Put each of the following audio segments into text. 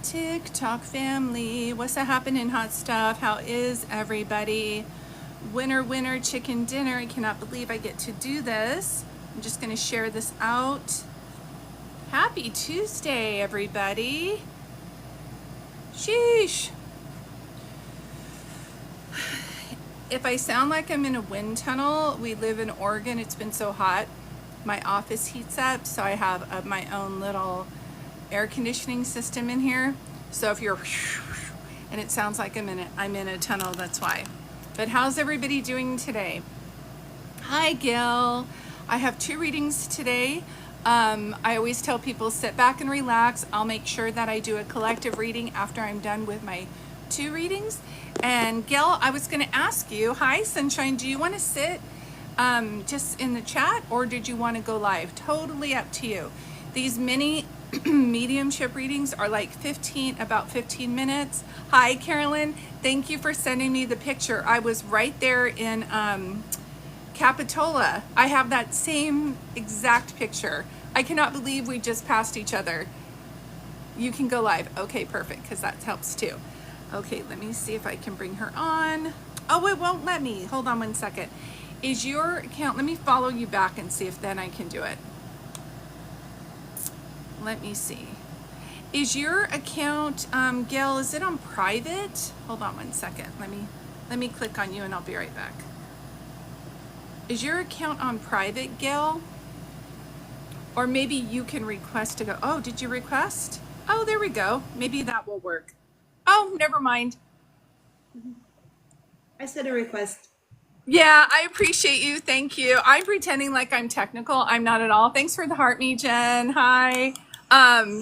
TikTok family, what's happening, hot stuff? How is everybody? Winner, winner, chicken dinner. I cannot believe I get to do this. I'm just going to share this out. Happy Tuesday, everybody. Sheesh. If I sound like I'm in a wind tunnel, we live in Oregon. It's been so hot. My office heats up, so I have my own little air conditioning system in here. So if you're and it sounds like I'm in a tunnel, that's why. But how's everybody doing today? Hi, Gil. I have 2 readings today. I always tell people sit back and relax. I'll make sure that I do a collective reading after I'm done with my 2 readings. And Gil, I was going to ask you, hi, Sunshine, do you want to sit just in the chat, or did you want to go live? Totally up to you. These mini mediumship readings are like about 15 minutes. Hi, Carolyn. Thank you for sending me the picture. I was right there in Capitola. I have that same exact picture. I cannot believe we just passed each other. You can go live. Okay, perfect, because that helps too. Okay, let me see if I can bring her on. Oh, it won't let me. Hold on one second. Is your account, let me follow you back and see if then I can do it. Let me see. Is your account, Gail, is it on private? Hold on one second. Let me click on you and I'll be right back. Is your account on private, Gail? Or maybe you can request to go. Oh, did you request? Oh, there we go. Maybe that will work. Oh, never mind. I said a request. Yeah, I appreciate you. Thank you. I'm pretending like I'm technical. I'm not at all. Thanks for the heart, me, Jen. Hi.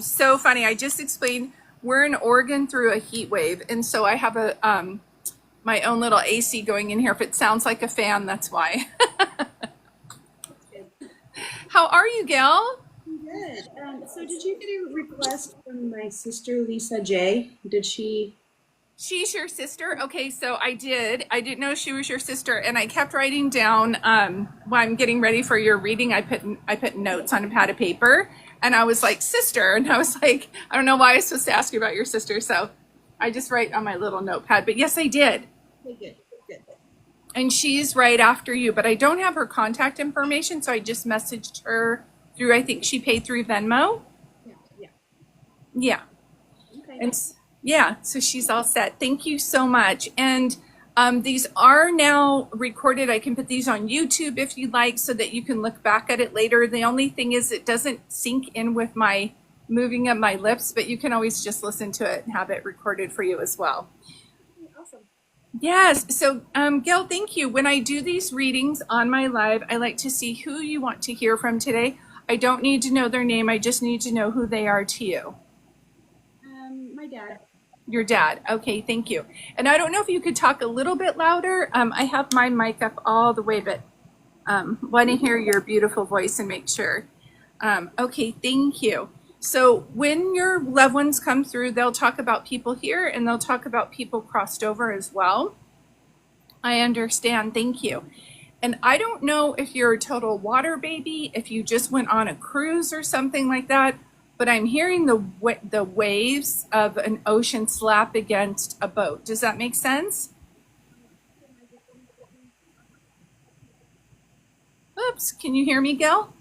So funny. I just explained we're in Oregon through a heat wave, and so I have a my own little AC going in here. If it sounds like a fan, that's why. How are you, Gail? Good. So did you get a request from my sister, Lisa J? Did she? She's your sister? Okay, so I didn't know she was your sister, and I kept writing down while I'm getting ready for your reading. I put notes on a pad of paper, and I was like, sister, and I was like, I don't know why I was supposed to ask you about your sister, so I just write on my little notepad. But yes, I did. Okay, good. And she's right after you, but I don't have her contact information, so I just messaged her through, I think she paid through Venmo. Yeah. Okay. And yeah, so she's all set. Thank you so much. And these are now recorded. I can put these on YouTube if you'd like, so that you can look back at it later. The only thing is it doesn't sync in with my moving of my lips, but you can always just listen to it and have it recorded for you as well. Awesome. Yes. So, Gail, thank you. When I do these readings on my live, I like to see who you want to hear from today. I don't need to know their name. I just need to know who they are to you. My dad. Your dad. Okay, thank you. And I don't know if you could talk a little bit louder. I have my mic up all the way, but want to hear your beautiful voice and make sure. Okay, thank you. So when your loved ones come through, they'll talk about people here and they'll talk about people crossed over as well. I understand. Thank you. And I don't know if you're a total water baby, if you just went on a cruise or something like that, but I'm hearing the waves of an ocean slap against a boat. Does that make sense? Oops, can you hear me, Gail?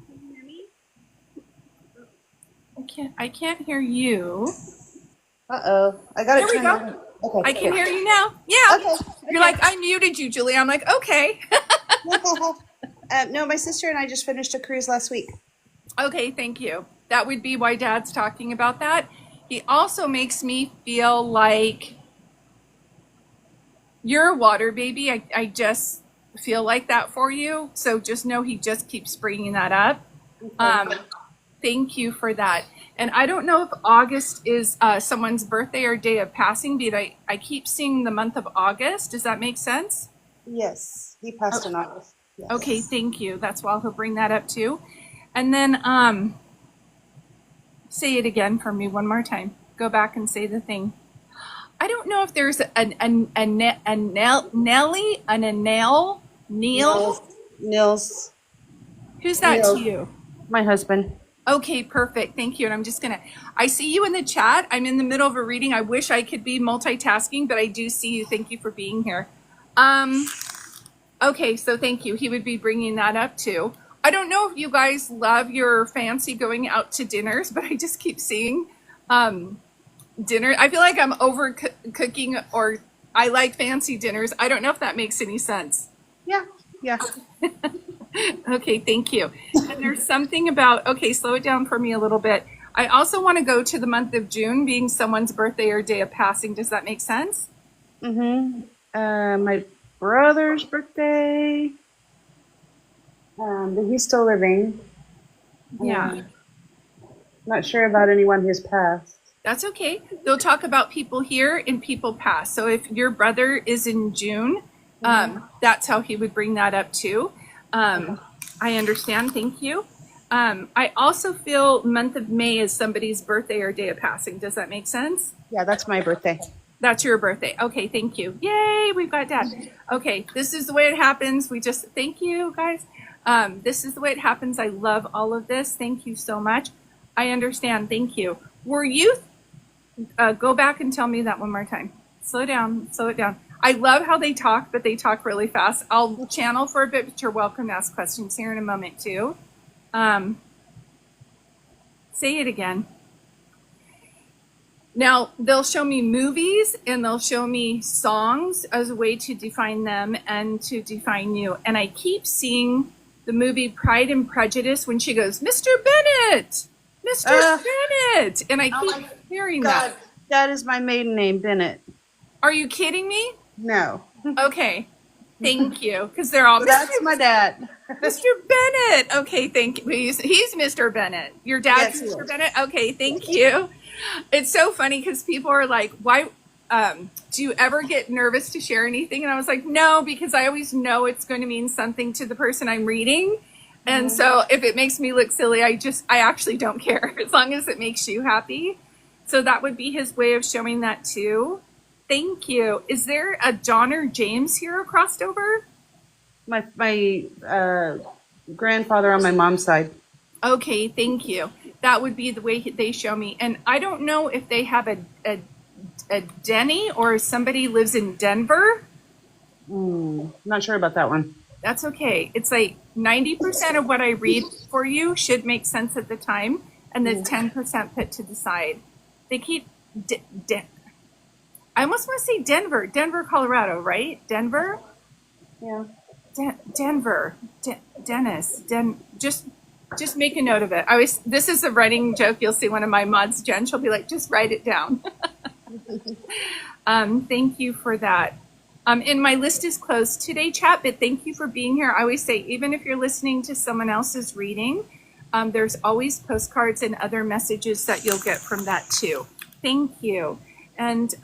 Can you hear me? I can't hear you. Uh-oh. I got There it we turned go. on. Okay. I can hear you now. Yeah. Okay. You're like, I muted you, Julie. I'm like, okay. No, my sister and I just finished a cruise last week. Okay, thank you. That would be why Dad's talking about that. He also makes me feel like you're a water baby. I just feel like that for you. So just know he just keeps bringing that up. Okay. Thank you for that. And I don't know if August is someone's birthday or day of passing, but I keep seeing the month of August. Does that make sense? Yes, he passed in August. Yes. Okay, thank you. That's why he'll bring that up too. And then say it again for me one more time. Go back and say the thing. I don't know if there's Nils. Who's that Neil. to you? My husband. Okay, perfect. Thank you. And I'm just gonna, I see you in the chat. I'm in the middle of a reading. I wish I could be multitasking, but I do see you. Thank you for being here. Okay, so thank you. He would be bringing that up too. I don't know if you guys love your fancy going out to dinners, but I just keep seeing dinner. I feel like I'm over cooking, or I like fancy dinners. I don't know if that makes any sense. Yeah, yeah. Okay, thank you. And there's something about, okay, slow it down for me a little bit. I also want to go to the month of June being someone's birthday or day of passing. Does that make sense? My brother's birthday. But he's still living. Yeah. Not sure about anyone who's passed. That's okay. They'll talk about people here and people past. So if your brother is in June, that's how he would bring that up too. I understand. Thank you. I also feel month of May is somebody's birthday or day of passing. Does that make sense? Yeah, that's my birthday. That's your birthday. Okay, thank you. Yay, we've got that. Okay, this is the way it happens. We just, thank you guys. This is the way it happens. I love all of this. Thank you so much. I understand. Thank you. Were you, go back and tell me that one more time. Slow down, slow it down. I love how they talk, but they talk really fast. I'll channel for a bit, but you're welcome to ask questions here in a moment too. Say it again. Now, they'll show me movies and they'll show me songs as a way to define them and to define you. And I keep seeing the movie Pride and Prejudice when she goes, Mr. Bennett, Mr. Bennett. And I keep hearing that. That is my maiden name, Bennett. Are you kidding me? No. Okay. Thank you. Because they're all, That's my dad. Mr. Bennett. Okay, thank you. He's Mr. Bennett. Your dad's Yes, Mr. Bennett? Okay, thank you. It's so funny because people are like, why do you ever get nervous to share anything? And I was like, no, because I always know it's going to mean something to the person I'm reading. And so if it makes me look silly, I actually don't care as long as it makes you happy. So that would be his way of showing that too. Thank you. Is there a John or James here crossed over? My grandfather on my mom's side. Okay, thank you. That would be the way they show me. And I don't know if they have a Denny or somebody lives in Denver. Not sure about that one. That's okay. It's like 90% of what I read for you should make sense at the time, and the 10% put to the side. They keep, I almost want to say Denver, Colorado, right? Denver? Yeah. Denver, Dennis, just make a note of it. This is a writing joke. You'll see one of my mods, Jen, she'll be like, just write it down. Thank you for that. And my list is closed today, chat, but thank you for being here. I always say, even if you're listening to someone else's reading, there's always postcards and other messages that you'll get from that too. Thank you. And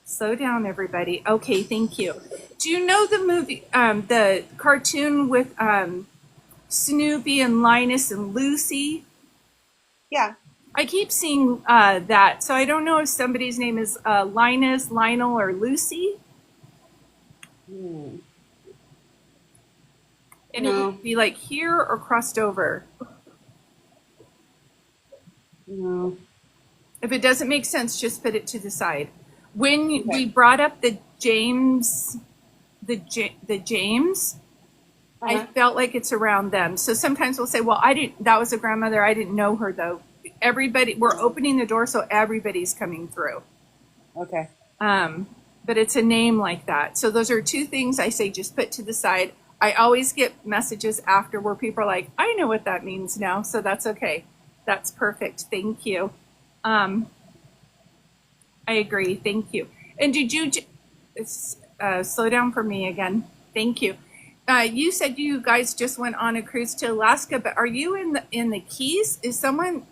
slow down, everybody. Okay, thank you. Do you know the movie, the cartoon with Snoopy and Linus and Lucy? Yeah. I keep seeing that, so I don't know if somebody's name is Linus, Lionel, or Lucy. And it would be like here or crossed over. No. If it doesn't make sense, just put it to the side. When we brought up the James, I felt like it's around them. So sometimes we'll say, well, that was a grandmother. I didn't know her though. Everybody, we're opening the door so everybody's coming through. Okay. But it's a name like that. So those are two things I say just put to the side. I always get messages after where people are like, I know what that means now. So that's okay. That's perfect. Thank you. I agree. Thank you. And did you slow down for me again? Thank you. You said you guys just went on a cruise to Alaska, but are you in the Keys? Is someone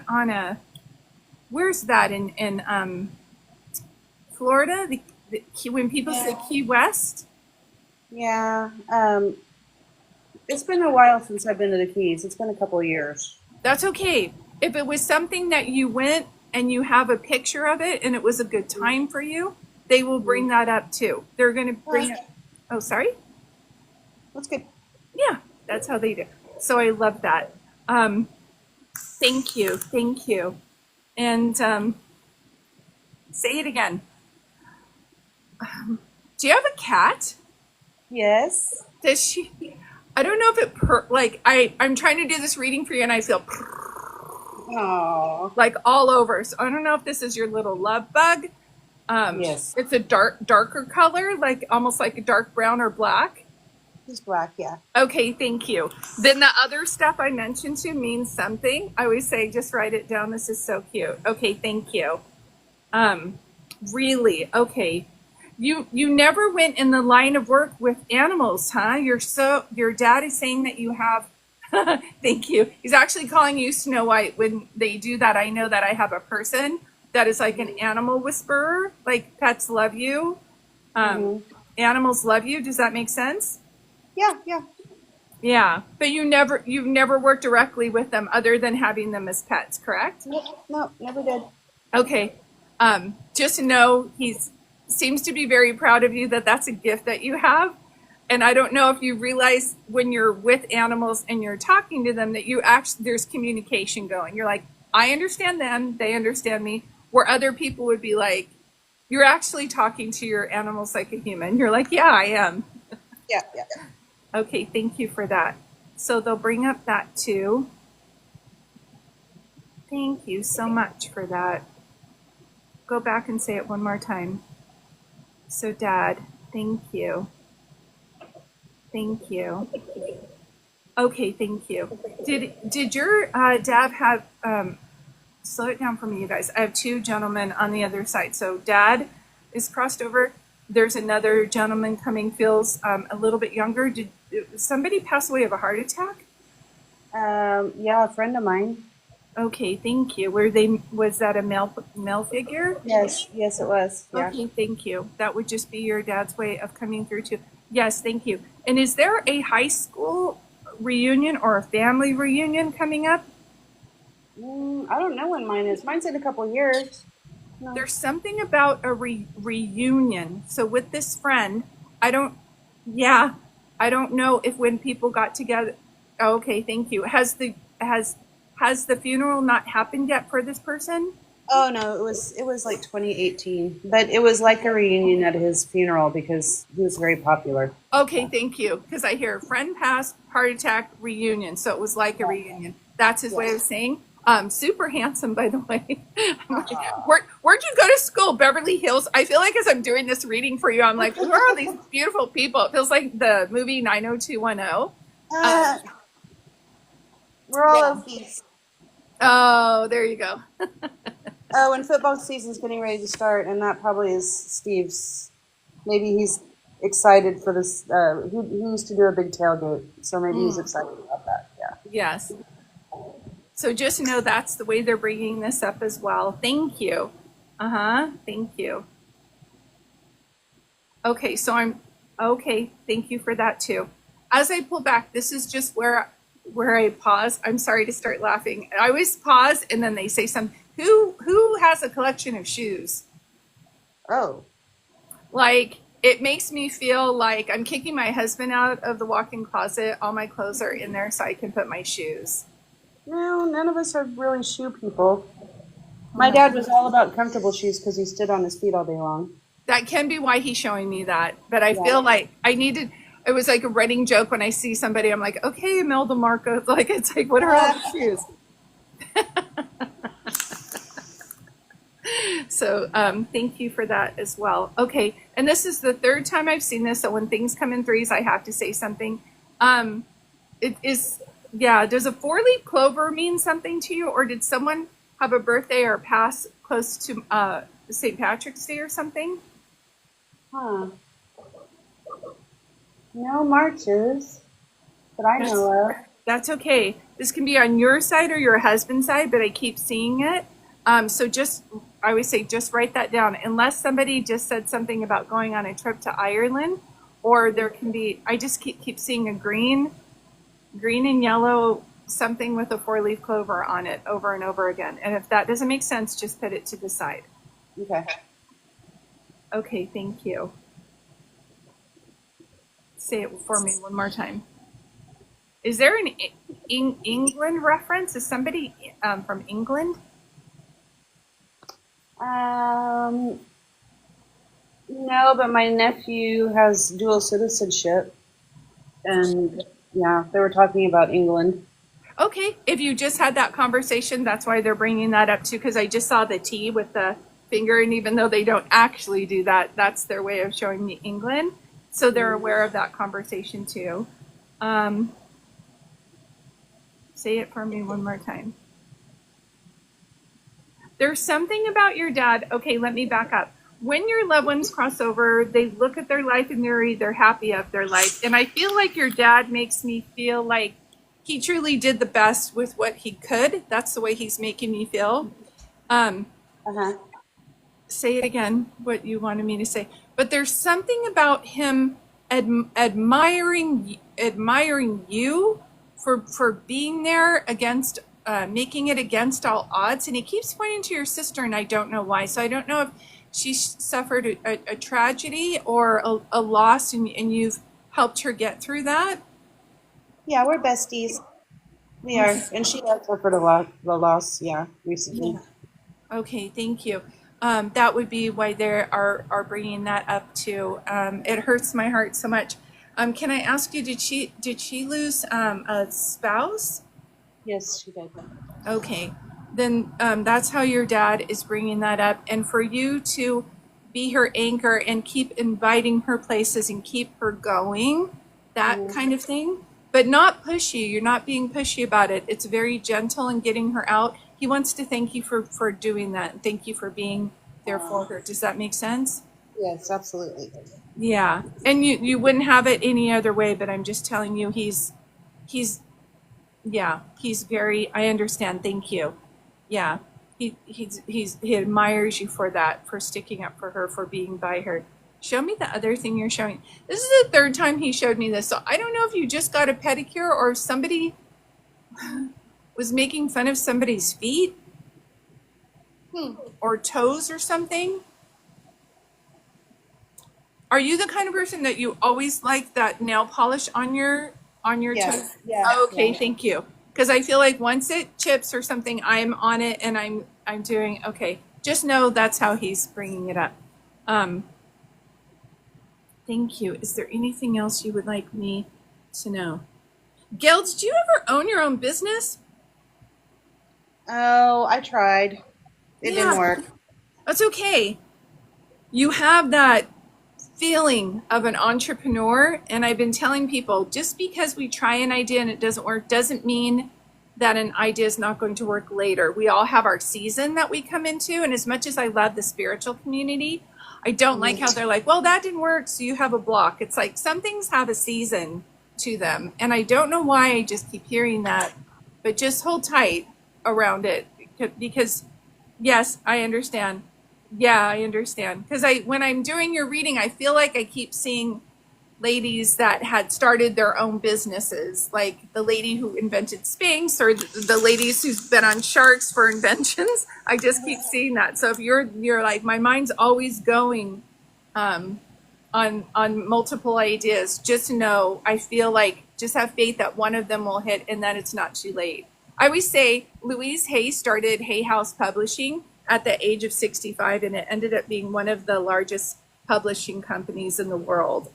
on a, where's that in Florida? When people say Key West? Yeah. It's been a while since I've been to the Keys. It's been a couple of years. That's okay. If it was something that you went and you have a picture of it and it was a good time for you, they will bring that up too. They're going to bring it. Oh, sorry. That's good. Yeah, that's how they do. So I love that. Thank you. Thank you. And say it again. Do you have a cat? Yes. Does she? I don't know if I'm trying to do this reading for you and I feel Oh. like all over. So I don't know if this is your little love bug. Yes. It's a darker color, like almost like a dark brown or black. He's black, yeah. Okay, thank you. Then the other stuff I mentioned to means something. I always say, just write it down. This is so cute. Okay, thank you. Really? Okay. You never went in the line of work with animals, huh? Your dad is saying that you have thank you. He's actually calling you Snow White. When they do that, I know that I have a person that is like an animal whisperer. Like pets love you. Animals love you. Does that make sense? Yeah, yeah. Yeah. But you've never worked directly with them other than having them as pets, correct? No, never did. Okay. Just know he's seems to be very proud of you, that's a gift that you have. And I don't know if you realize when you're with animals and you're talking to them that you actually, there's communication going. You're like, I understand them, they understand me. Where other people would be like, you're actually talking to your animals like a human. You're like, yeah, I am. Yeah, yeah. Okay, thank you for that. So they'll bring up that too. Thank you so much for that. Go back and say it one more time. So Dad, thank you. Thank you. Okay, thank you. Did your dad have, slow it down for me, you guys. I have two gentlemen on the other side. So Dad is crossed over. There's another gentleman coming, feels a little bit younger. Did somebody pass away of a heart attack? Yeah, a friend of mine. Okay, thank you. Was that a male figure? Yes, yes, it was. Yeah. Okay, thank you. That would just be your dad's way of coming through too. Yes, thank you. And is there a high school reunion or a family reunion coming up? I don't know when mine is. Mine's in a couple of years. No. There's something about a reunion. So with this friend, I don't know if when people got together. Oh, okay, thank you. Has the funeral not happened yet for this person? Oh no, it was like 2018, but it was like a reunion at his funeral because he was very popular. Okay, thank you. Because I hear friend passed, heart attack, reunion. So it was like a reunion. That's his way of saying. Super handsome, by the way. Where'd you go to school? Beverly Hills? I feel like as I'm doing this reading for you, I'm like, who are all these beautiful people? It feels like the movie 90210. We're all Okies. Oh, there you go. Oh, and football season's getting ready to start, and that probably is Steve's. Maybe he's excited for this. He used to do a big tailgate, so maybe he's excited about that. Yeah. Yes. So just know that's the way they're bringing this up as well. Thank you. Thank you. Okay, so okay. Thank you for that too. As I pull back, this is just where I pause. I'm sorry to start laughing. I always pause and then they say something. Who has a collection of shoes? Oh. Like, it makes me feel like I'm kicking my husband out of the walk-in closet. All my clothes are in there so I can put my shoes. No, none of us are really shoe people. My dad was all about comfortable shoes because he stood on his feet all day long. That can be why he's showing me that. But I feel like it was like a running joke when I see somebody, I'm like, okay, Imelda Marco. Like, it's like, what are all the shoes? So thank you for that as well. Okay, and this is the third time I've seen this. So when things come in threes, I have to say something. It is, does a 4-leaf clover mean something to you? Or did someone have a birthday or pass close to St. Patrick's Day or something? Huh. No marches that I know of. That's okay. This can be on your side or your husband's side, but I keep seeing it. So I always say, just write that down. Unless somebody just said something about going on a trip to Ireland, or there can be, I just keep seeing a green and yellow, something with a 4-leaf clover on it over and over again. And if that doesn't make sense, just put it to the side. Okay. Okay, thank you. Say it for me one more time. Is there England reference? Is somebody from England? No, but my nephew has dual citizenship, and yeah, they were talking about England. Okay, if you just had that conversation, that's why they're bringing that up too, because I just saw the T with the finger, and even though they don't actually do that, that's their way of showing me England. So they're aware of that conversation too. Say it for me one more time. There's something about your dad. Okay, let me back up. When your loved ones cross over, they look at their life and they're happy of their life. And I feel like your dad makes me feel like he truly did the best with what he could. That's the way he's making me feel. Uh-huh. Say it again, what you wanted me to say. But there's something about him admiring you for being there against making it against all odds. And he keeps pointing to your sister, and I don't know why. So I don't know if she suffered a tragedy or a loss, and you've helped her get through that. Yeah, we're besties. We are, and she has suffered the loss, yeah, recently. Yeah. Okay, thank you. That would be why they are bringing that up too. It hurts my heart so much. Can I ask you, did she lose a spouse? Yes, she did. Okay, then that's how your dad is bringing that up, and for you to be her anchor and keep inviting her places and keep her going, that kind of thing, but not pushy. You're not being pushy about it. It's very gentle and getting her out. He wants to thank you for doing that, and thank you for being there for her. Does that make sense? Yes, absolutely. Yeah, and you wouldn't have it any other way, but I'm just telling you, he's very, I understand. Thank you. Yeah. He admires you for that, for sticking up for her, for being by her. Show me the other thing you're showing. This is the third time he showed me this. So I don't know if you just got a pedicure or if somebody was making fun of somebody's feet or toes or something. Are you the kind of person that you always like that nail polish on your Yes. toes? Yeah. Okay, Yeah. thank you. Because I feel like once it chips or something, I'm on it and I'm doing okay. Just know that's how he's bringing it up. Thank you. Is there anything else you would like me to know? Gail, did you ever own your own business? Oh, I tried. It Yeah. didn't work. That's okay. You have that feeling of an entrepreneur, and I've been telling people, just because we try an idea and it doesn't work doesn't mean that an idea is not going to work later. We all have our season that we come into, and as much as I love the spiritual community, I don't like how they're like, well, that didn't work, so you have a block. It's like some things have a season to them, and I don't know why. I just keep hearing that, but just hold tight around it, because yes, I understand. Yeah, I understand. Because when I'm doing your reading, I feel like I keep seeing ladies that had started their own businesses, like the lady who invented Spanx, or the ladies who's been on Sharks for inventions. I just keep seeing that. So if you're like, my mind's always going on multiple ideas, just know, I feel like, just have faith that one of them will hit and that it's not too late. I always say Louise Hay started Hay House Publishing at the age of 65, and it ended up being one of the largest publishing companies in the world.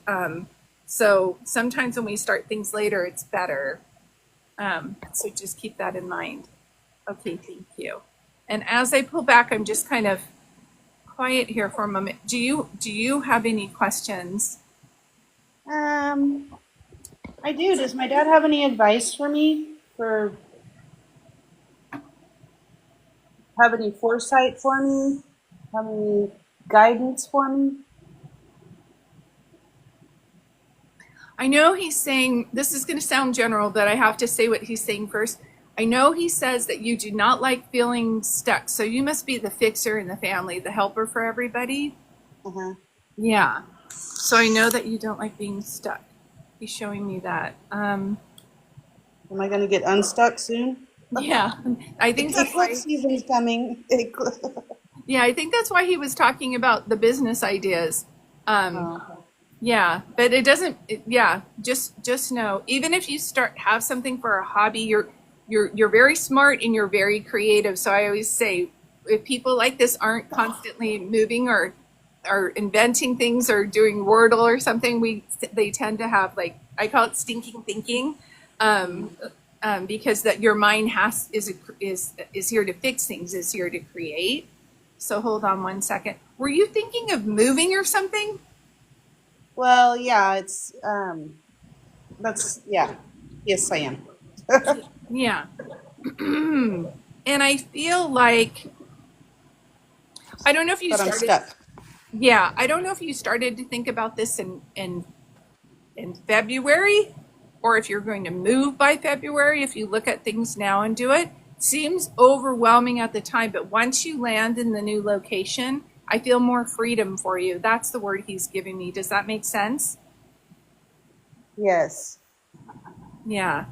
So sometimes when we start things later, it's better. So just keep that in mind. Okay, thank you. And as I pull back, I'm just kind of quiet here for a moment. Do you have any questions? I do. Does my dad have any advice for me? Have any foresight for me? Have any guidance for me? I know he's saying, this is going to sound general, but I have to say what he's saying first. I know he says that you do not like feeling stuck. So you must be the fixer in the family, the helper for everybody. Uh-huh. Yeah. So I know that you don't like being stuck. He's showing me that. Am I going to get unstuck soon? Yeah. I think that's why. Eclipse season's coming. Yeah, I think that's why he was talking about the business ideas. Oh. Yeah, but it doesn't. Yeah, just know. Even if you have something for a hobby, you're very smart and you're very creative. So I always say, if people like this aren't constantly moving or inventing things or doing Wordle or something, they tend to have, like, I call it stinking thinking, because that your mind is here to fix things, is here to create. So hold on one second. Were you thinking of moving or something? Well, yeah, it's that's yeah. Yes, I am. Yeah. And I feel like I don't know if you But I'm started. stuck. Yeah, I don't know if you started to think about this in February, or if you're going to move by February. If you look at things now and do it, seems overwhelming at the time, but once you land in the new location, I feel more freedom for you. That's the word he's giving me. Does that make sense? Yes. Yeah.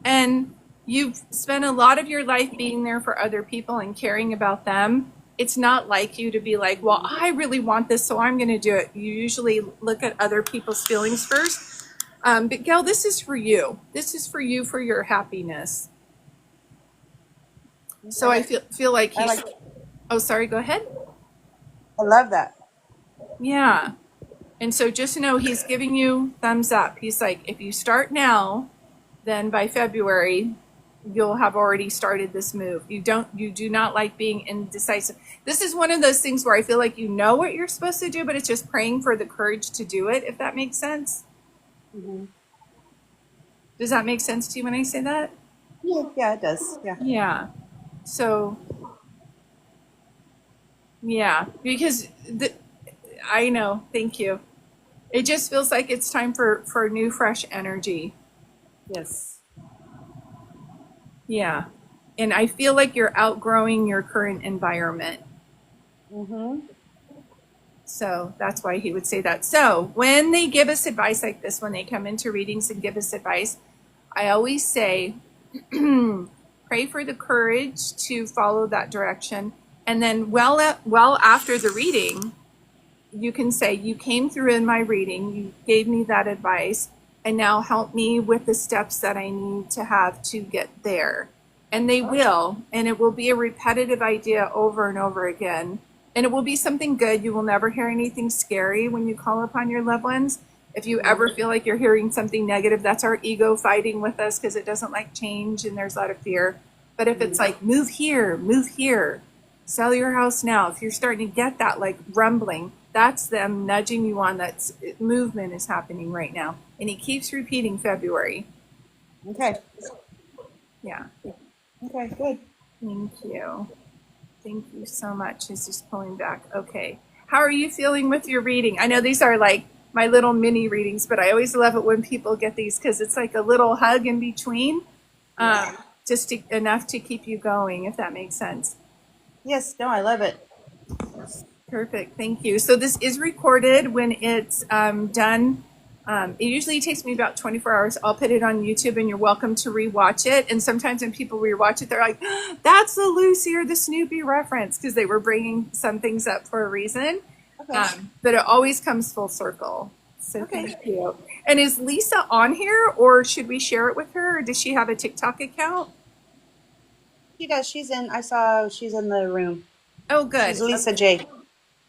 And you've spent a lot of your life being there for other people and caring about them. It's not like you to be like, well, I really want this, so I'm going to do it. You usually look at other people's feelings first. But Gail, this is for you. This is for you, for your happiness. So I feel like I he's. like. Oh, sorry. Go ahead. I love that. Yeah. And so just know he's giving you thumbs up. He's like, if you start now, then by February, you'll have already started this move. You do not like being indecisive. This is one of those things where I feel like you know what you're supposed to do, but it's just praying for the courage to do it, if that makes sense. Hmm. Does that make sense to you when I say that? Yeah, yeah, it does. Yeah. Yeah. So, yeah, because I know. Thank you. It just feels like it's time for new, fresh energy. Yes. Yeah. And I feel like you're outgrowing your current environment. Mm-hmm. So that's why he would say that. So when they give us advice like this, when they come into readings and give us advice, I always say, pray for the courage to follow that direction. And then well after the reading, you can say, you came through in my reading, you gave me that advice, and now help me with the steps that I need to have to get there. And they will, and it will be a repetitive idea over and over again. And it will be something good. You will never hear anything scary when you call upon your loved ones. If you ever feel like you're hearing something negative, that's our ego fighting with us because it doesn't like change and there's a lot of fear. But if it's like, move here, sell your house now, if you're starting to get that like rumbling, that's them nudging you on that movement is happening right now. And he keeps repeating February. Okay. Yeah. Okay. Good. Thank you. Thank you so much. He's just pulling back. Okay. How are you feeling with your reading? I know these are like my little mini readings, but I always love it when people get these because it's like a little hug in between, just enough to keep you going, if that makes sense. Yes. No, I love it. Perfect. Thank you. So this is recorded when it's done. It usually takes me about 24 hours. I'll put it on YouTube and you're welcome to rewatch it. And sometimes when people rewatch it, they're like, that's the Lucy or the Snoopy reference because they were bringing some things up for a reason. Okay. But it always comes full circle. So Okay. thank you. And is Lisa on here or should we share it with her? Or does she have a TikTok account? She does. She's in. I saw she's in the room. Oh, good. She's Lisa J.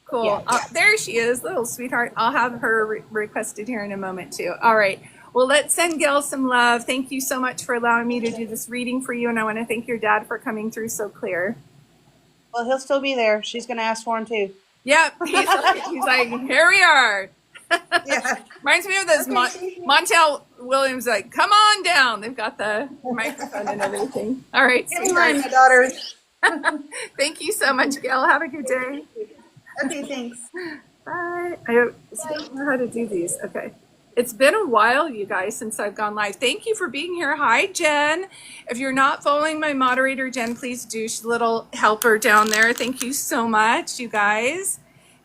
Cool. Yeah. There she is, little sweetheart. I'll have her requested here in a moment too. All right. Well, let's send Gail some love. Thank you so much for allowing me to do this reading for you. And I want to thank your dad for coming through so clear. Well, he'll still be there. She's going to ask for him too. Yep. He's like, here we are. Yeah. Reminds me of those Montel Williams, like, come on down. They've got the microphone and everything. All right. Give me mine, my daughter. Thank you so much, Gail. Have a good day. Okay, thanks. Bye. I still don't know how to do these. Okay. It's been a while, you guys, since I've gone live. Thank you for being here. Hi, Jen. If you're not following my moderator, Jen, please do. She's a little helper down there. Thank you so much, you guys.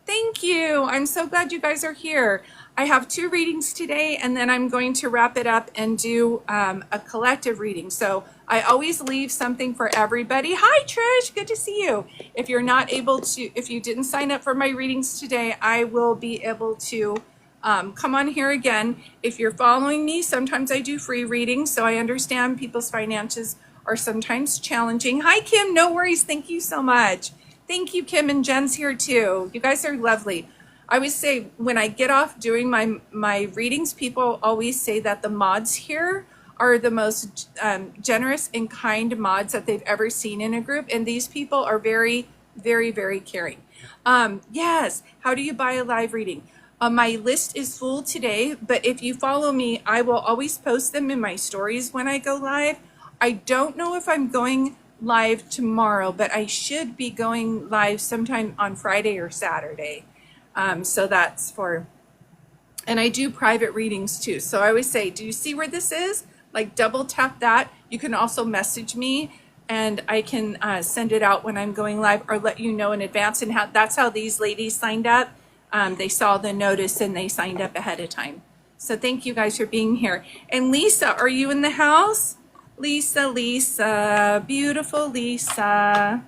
Thank you. I'm so glad you guys are here. I have 2 readings today, and then I'm going to wrap it up and do a collective reading. So I always leave something for everybody. Hi, Trish. Good to see you. If you're not able to, if you didn't sign up for my readings today, I will be able to come on here again. If you're following me, sometimes I do free readings, so I understand people's finances are sometimes challenging. Hi, Kim. No worries. Thank you so much. Thank you, Kim, and Jen's here too. You guys are lovely. I always say when I get off doing my readings, people always say that the mods here are the most generous and kind mods that they've ever seen in a group. And these people are very, very, very caring. Yes. How do you buy a live reading? My list is full today, but if you follow me, I will always post them in my stories when I go live. I don't know if I'm going live tomorrow, but I should be going live sometime on Friday or Saturday. So that's for, and I do private readings too. So I always say, do you see where this is? Like double tap that. You can also message me and I can send it out when I'm going live or let you know in advance. And that's how these ladies signed up. They saw the notice and they signed up ahead of time. So thank you guys for being here. And Lisa, are you in the house? Lisa, beautiful Lisa.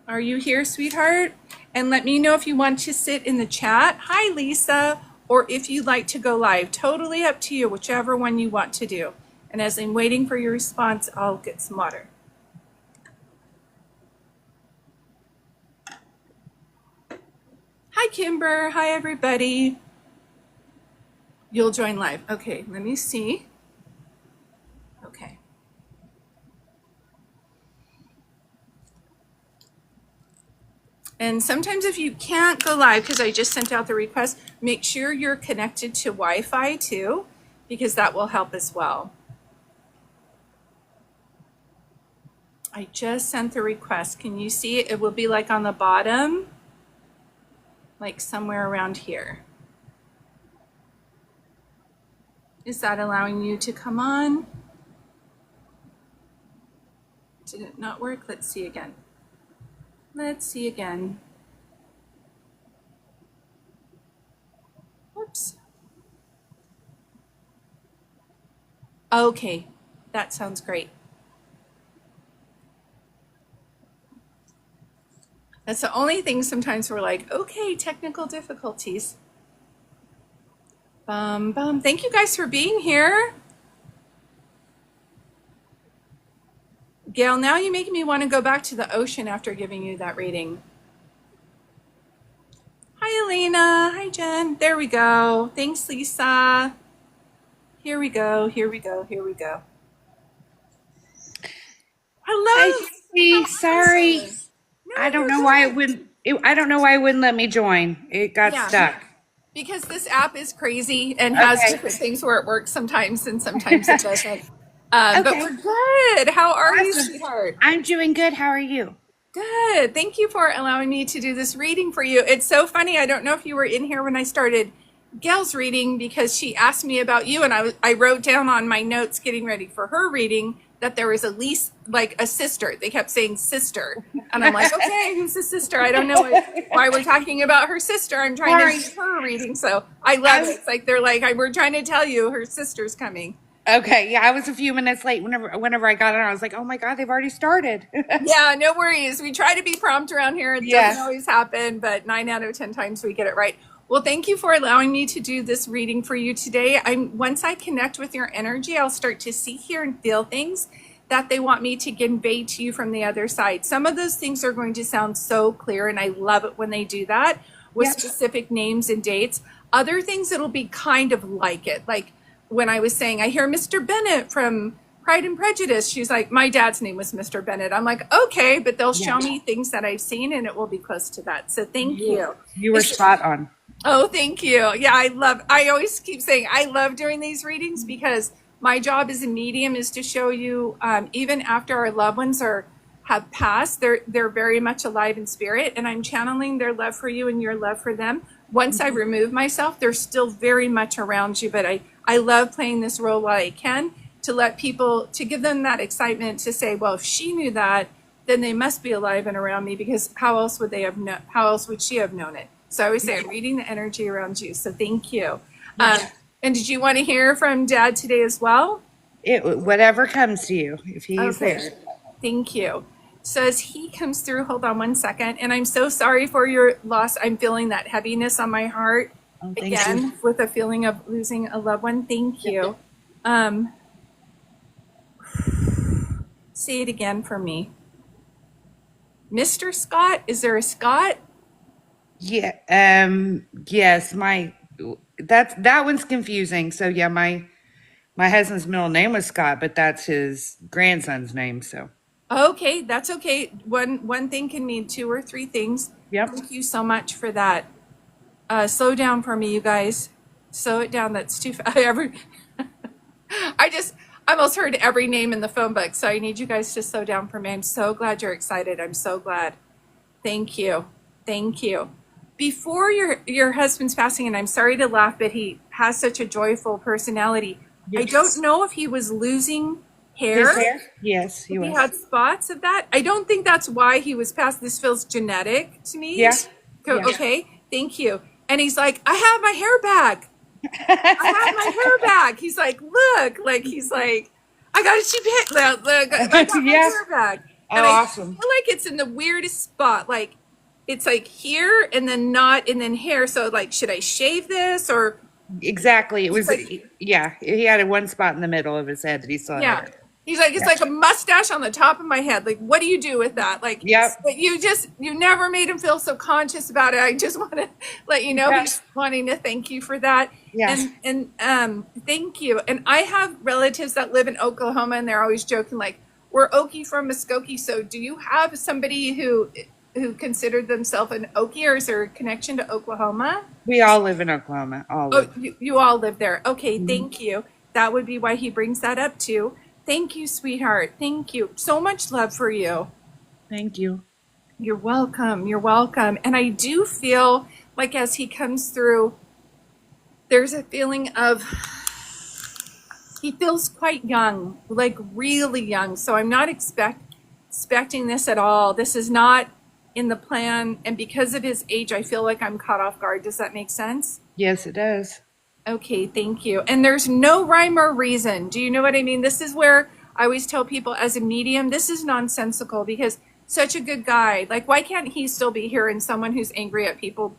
Are you here, sweetheart? And let me know if you want to sit in the chat. Hi, Lisa. Or if you'd like to go live. Totally up to you, whichever one you want to do. And as I'm waiting for your response, I'll get some water. Hi, Kimber. Hi, everybody. You'll join live. Okay, let me see. Okay. And sometimes if you can't go live, because I just sent out the request, make sure you're connected to Wi-Fi too, because that will help as well. I just sent the request. Can you see it? It will be like on the bottom, like somewhere around here. Is that allowing you to come on? Did it not work? Let's see again. Let's see again. Whoops. Okay, that sounds great. That's the only thing sometimes we're like, okay, technical difficulties. Thank you guys for being here. Gail, now you're making me want to go back to the ocean after giving you that reading. Hi, Elena. Hi, Jen. There we go. Thanks, Lisa. Here we go. Here we go. Here we go. Hello. Hi, Judy. Sorry. No, I don't you're know why good. it wouldn't. I don't know why it wouldn't let me join. It got Yeah. stuck. Because this app is crazy and has Okay. different things where it works sometimes and sometimes it doesn't. But Okay. we're good. How are you, Awesome. sweetheart? I'm doing good. How are you? Good. Thank you for allowing me to do this reading for you. It's so funny. I don't know if you were in here when I started Gail's reading because she asked me about you, and I wrote down on my notes getting ready for her reading that there was at least like a sister. They kept saying sister, and I'm like, okay, who's the sister? I don't know why we're talking about her sister. I'm trying to do her reading, so I love it. It's like they're like, we're trying to tell you her sister's coming. Okay. Yeah, I was a few minutes late. Whenever I got on, I was like, oh my God, they've already started. Yeah, no worries. We try to be prompt around here. It Yes. doesn't always happen, but 9 out of 10 times we get it right. Well, thank you for allowing me to do this reading for you today. Once I connect with your energy, I'll start to see, hear, and feel things that they want me to convey to you from the other side. Some of those things are going to sound so clear, and I love it when they do that with Yep. specific names and dates. Other things, it'll be kind of like it. Like when I was saying, I hear Mr. Bennett from Pride and Prejudice. She's like, my dad's name was Mr. Bennett. I'm like, okay, but they'll show me things that I've seen and it will be close to that. So thank you. You were spot on. Oh, thank you. Yeah, I always keep saying I love doing these readings because my job as a medium is to show you, even after our loved ones have passed, they're very much alive in spirit, and I'm channeling their love for you and your love for them. Once I remove myself, they're still very much around you, but I love playing this role while I can to let people, to give them that excitement to say, well, if she knew that, then they must be alive and around me, because how else would how else would she have known it? So I always say I'm reading the energy around you. So thank you. And did you want to hear from Dad today as well? Whatever comes to you, if he's Okay. there. Thank you. So as he comes through, hold on one second. And I'm so sorry for your loss. I'm feeling that heaviness on my heart. Oh, thank again you. with a feeling of losing a loved one. Thank you. Say it again for me. Mr. Scott? Is there a Scott? Yeah. Yes. That one's confusing. So yeah, my husband's middle name was Scott, but that's his grandson's name. So Okay, that's okay. One thing can mean two or three things. yep. Thank you so much for that. Slow down for me, you guys. Slow it down. That's too fast. I almost heard every name in the phone book, so I need you guys to slow down for me. I'm so glad you're excited. I'm so glad. Thank you. Thank you. Before your husband's passing, and I'm sorry to laugh, but he has such a joyful personality. I Yes. don't know if he was losing His hair. hair? Yes, he He was. had spots of that. I don't think that's why he was passed. This feels genetic to me. Yeah. Yeah. Okay. Thank you. And he's like, I have my hair back. I have my hair back. He's like, look, like he's like, I got a cheap hair. Look, I got my Yeah. hair back. Oh, And I awesome. feel like it's in the weirdest spot. Like it's like here and then not and then hair. So like, should I shave this or Exactly. It was, like- yeah, he had one spot in the middle of his head that he saw. yeah? hair. He's like, it's like a mustache on the top of my head. Like, what do you do with that? Like, Yep. but you never made him feel so conscious about it. I just want to let you know Yeah. he's wanting to thank you for that. Yes. And thank you. And I have relatives that live in Oklahoma, and they're always joking like, we're Okie from Muskogee. So, do you have somebody who considered themselves an Okie, or is there a connection to Oklahoma? We all live in Oklahoma. All Oh, live. you all live there. Okay, thank you. That would be why he brings that up too. Thank you, sweetheart. Thank you. So much love for you. Thank you. You're welcome. You're welcome. And I do feel like as he comes through, there's a feeling of he feels quite young, like really young. So I'm not expecting this at all. This is not in the plan. And because of his age, I feel like I'm caught off guard. Does that make sense? Yes, it does. Okay, thank you. And there's no rhyme or reason. Do you know what I mean? This is where I always tell people as a medium, this is nonsensical because such a good guy. Like, why can't he still be here and someone who's angry at people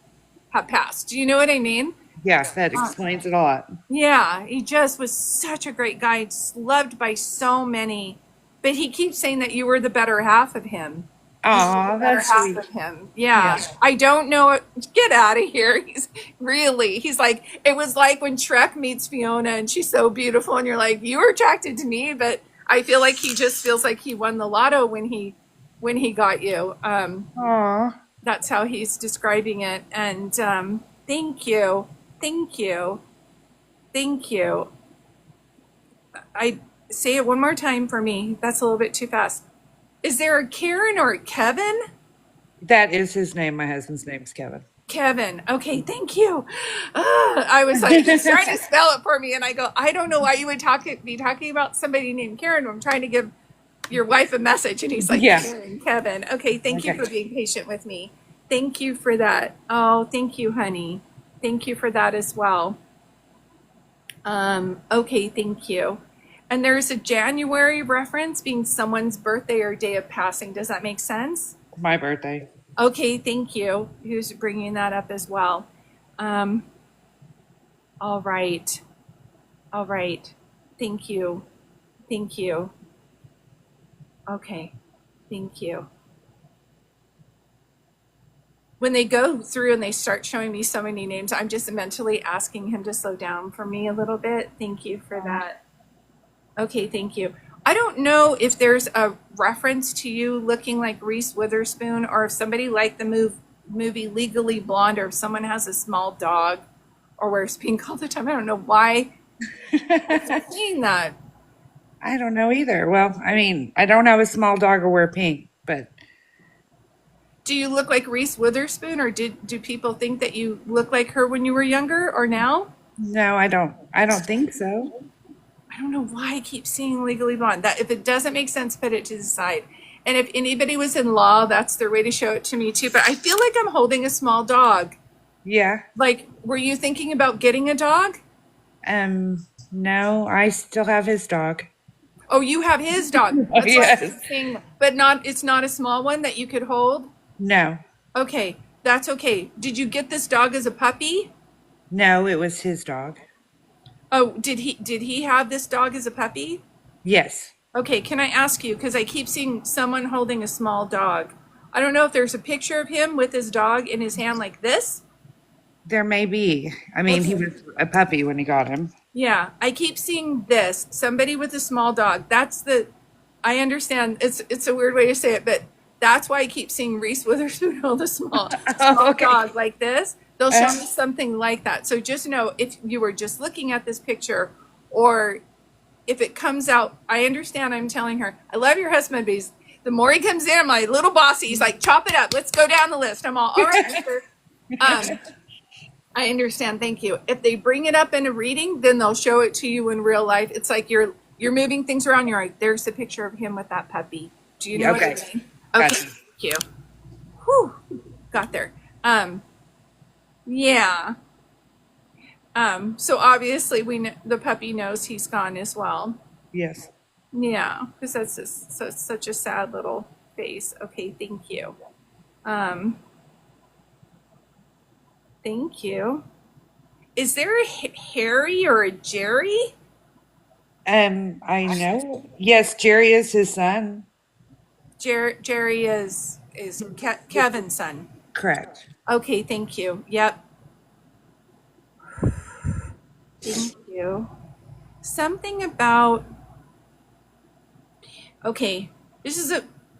have passed? Do you know what I mean? Yeah, that explains it a lot. Yeah, he just was such a great guy, loved by so many. But he keeps saying that you were the better half of him. Oh, Better that's half sweet. of him. Yeah. Yeah. I don't know. Get out of here. He's like, it was like when Shrek meets Fiona and she's so beautiful and you're like, you were attracted to me, but I feel like he just feels like he won the lotto when he got you. Aw. That's how he's describing it. And thank you. Thank you. Thank you. I say it one more time for me. That's a little bit too fast. Is there a Karen or a Kevin? That is his name. My husband's name's Kevin. Kevin. Okay, thank you. I was like, he's trying to spell it for me, and I go, I don't know why you would be talking about somebody named Karen. I'm trying to give your wife a message, and he's like, Yeah. Karen, Kevin. Okay, thank you Okay. for being patient with me. Thank you for that. Oh, thank you, honey. Thank you for that as well. Okay, thank you. And there's a January reference being someone's birthday or day of passing. Does that make sense? My birthday. Okay, thank you. Who's bringing that up as well? All right. All right. Thank you. Thank you. Okay. Thank you. When they go through and they start showing me so many names, I'm just mentally asking him to slow down for me a little bit. Thank you for that. Okay, thank you. I don't know if there's a reference to you looking like Reese Witherspoon or if somebody liked the movie Legally Blonde or if someone has a small dog or wears pink all the time. I don't know why I'm seeing that. I don't know either. Well, I mean, I don't have a small dog or wear pink, but Do you look like Reese Witherspoon or do people think that you look like her when you were younger or now? no, I don't. I don't think so. I don't know why I keep seeing Legally Blonde. That if it doesn't make sense, put it to the side. And if anybody was in law, that's their way to show it to me too. But I feel like I'm holding a small dog. Yeah. Like, were you thinking about getting a dog? No, I still have his dog. Oh, you have his dog. Oh, That's what I yes. was thinking. But it's not a small one that you could hold? No. Okay, that's okay. Did you get this dog as a puppy? No, it was his dog. Oh, did he have this dog as a puppy? Yes. Okay, can I ask you, because I keep seeing someone holding a small dog. I don't know if there's a picture of him with his dog in his hand like this. There may be. I mean, he Okay. was a puppy when he got him. Yeah, I keep seeing this. Somebody with a small dog. I understand it's a weird way to say it, but that's why I keep seeing Reese Witherspoon hold a small Oh, okay. dog like this. They'll show Uh, me something like that. So just know if you were just looking at this picture or if it comes out, I understand I'm telling her, I love your husband, but the more he comes in, I'm like, little bossy. He's like, chop it up. Let's go down the list. I'm all right, mister. Um, I understand. Thank you. If they bring it up in a reading, then they'll show it to you in real life. It's like you're moving things around. You're like, there's the picture of him with that puppy. Do you know what Okay. I mean? Okay. Gotcha. Thank you. Whew. Got there. Yeah. So obviously the puppy knows he's gone as well. Yes. Yeah, because that's just, so it's such a sad little face. Okay, thank you. Um, thank you. Is there a Harry or a Jerry? I know. Yes, Jerry is his son. Jerry is Kevin's son. Correct. Okay, thank you. Yep. Thank you. Something about. Okay,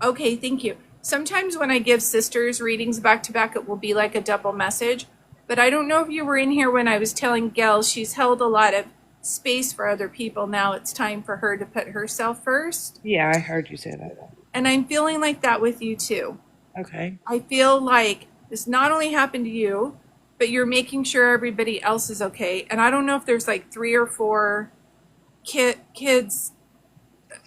okay, thank you. Sometimes when I give sisters readings back to back, it will be like a double message. But I don't know if you were in here when I was telling Gail she's held a lot of space for other people. Now it's time for her to put herself first. Yeah, I heard you say that. And I'm feeling like that with you too. Okay. I feel like this not only happened to you, but you're making sure everybody else is okay. And I don't know if there's like 3 or 4 kids,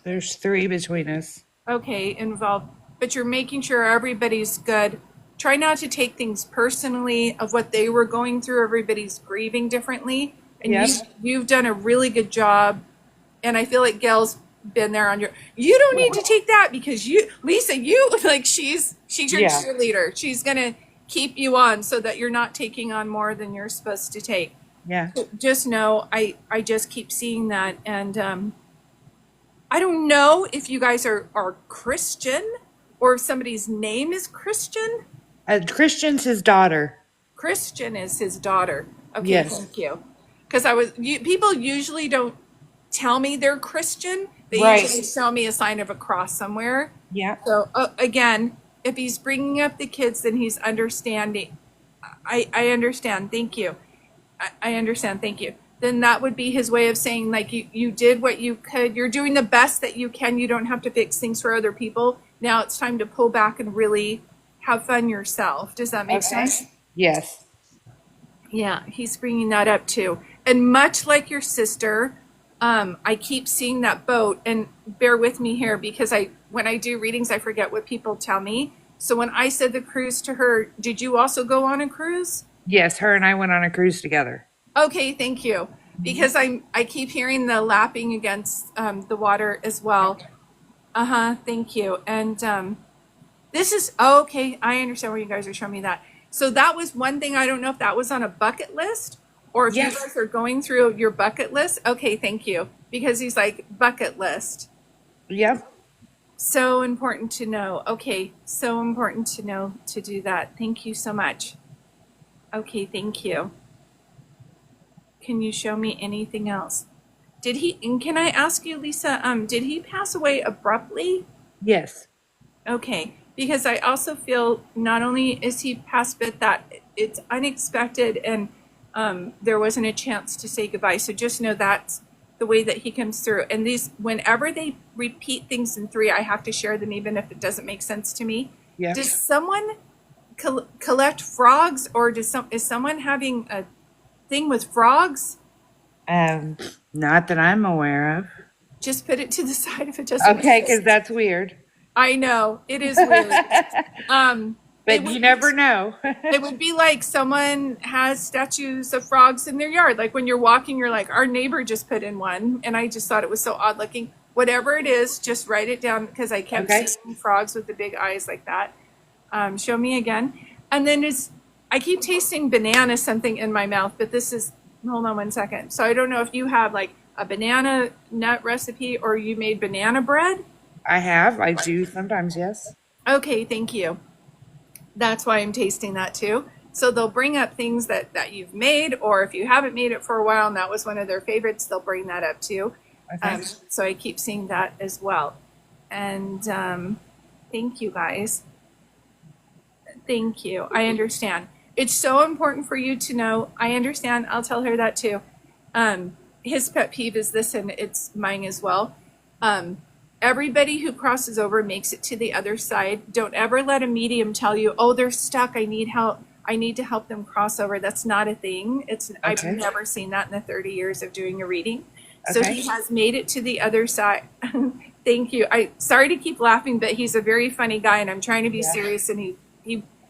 There's 3 between us. okay, involved, but you're making sure everybody's good. Try not to take things personally of what they were going through. Everybody's grieving differently. And Yes. you've done a really good job. And I feel like Gail's been there on you don't need to take that because Lisa, like she's your Yeah. cheerleader. She's going to keep you on so that you're not taking on more than you're supposed to take. Yeah. Just know I just keep seeing that. And I don't know if you guys are Christian or if somebody's name is Christian. Christian's his daughter. Christian is his daughter. Okay, Yes. thank you. Because people usually don't tell me they're Christian. They Right. usually show me a sign of a cross somewhere. Yeah. So again, if he's bringing up the kids, then he's understanding. I understand. Thank you. I understand. Thank you. Then that would be his way of saying, like, you did what you could. You're doing the best that you can. You don't have to fix things for other people. Now it's time to pull back and really have fun yourself. Does that make sense? Yes. Yeah, he's bringing that up too. And much like your sister, I keep seeing that boat. And bear with me here because when I do readings, I forget what people tell me. So when I said the cruise to her, did you also go on a cruise? Yes, her and I went on a cruise together. Okay, thank you. Because I keep hearing the lapping against the water as well. Thank you. And this is okay. I understand where you guys are showing me that. So that was one thing. I don't know if that was on a bucket list or if Yes. you guys are going through your bucket list. Okay, thank you. Because he's like bucket list. Yep. So important to know. Okay, so important to know to do that. Thank you so much. Okay, thank you. Can you show me anything else? And can I ask you, Lisa, did he pass away abruptly? Yes. Okay, because I also feel not only is he passed, but that it's unexpected and there wasn't a chance to say goodbye. So just know that's the way that he comes through. And whenever they repeat things in 3, I have to share them even if it doesn't make sense to me. Yep. Does someone collect frogs or is someone having a thing with frogs? Not that I'm aware of. Just put it to the side if it doesn't Okay, make because sense. that's weird. I know, it is weird. But it you would- never know. It would be like someone has statues of frogs in their yard. Like when you're walking, you're like, our neighbor just put in one. And I just thought it was so odd looking. Whatever it is, just write it down because I kept Okay. seeing frogs with the big eyes like that. Show me again. And then I keep tasting banana something in my mouth, but this is, hold on one second. So I don't know if you have like a banana nut recipe or you made banana bread. I do sometimes, yes. Okay, thank you. That's why I'm tasting that too. So they'll bring up things that you've made, or if you haven't made it for a while and that was one of their favorites, they'll bring that up too. Okay. So I keep seeing that as well. And thank you guys. Thank you. I understand. It's so important for you to know. I understand. I'll tell her that too. His pet peeve is this, and it's mine as well. Everybody who crosses over makes it to the other side. Don't ever let a medium tell you, oh, they're stuck. I need help. I need to help them cross over. That's not a thing. I've Okay. never seen that in the 30 years of doing a reading. So Okay. he has made it to the other side. Thank you. Sorry to keep laughing, but he's a very funny guy, and I'm trying to be serious. And he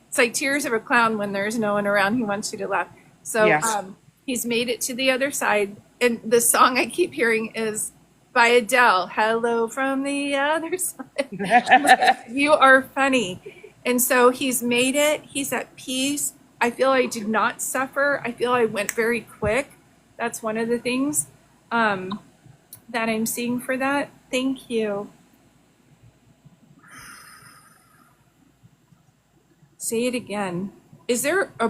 it's like tears of a clown when there's no one around. He wants you to laugh. So Yes. he's made it to the other side. And the song I keep hearing is by Adele, Hello from the Other Side. You are funny. And so he's made it. He's at peace. I feel I did not suffer. I feel I went very quick. That's one of the things that I'm seeing for that. Thank you. Say it again. Is there a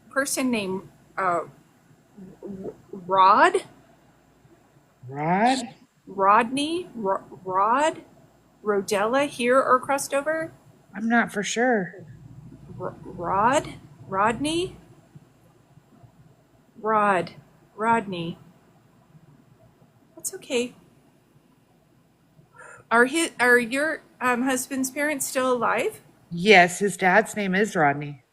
person named Rod? Rod? Rodney? Rod? Rodella here or crossed over? I'm not for sure. Rod? Rodney? Rodney. That's okay. Are your husband's parents still alive? Yes, his dad's name is Rodney.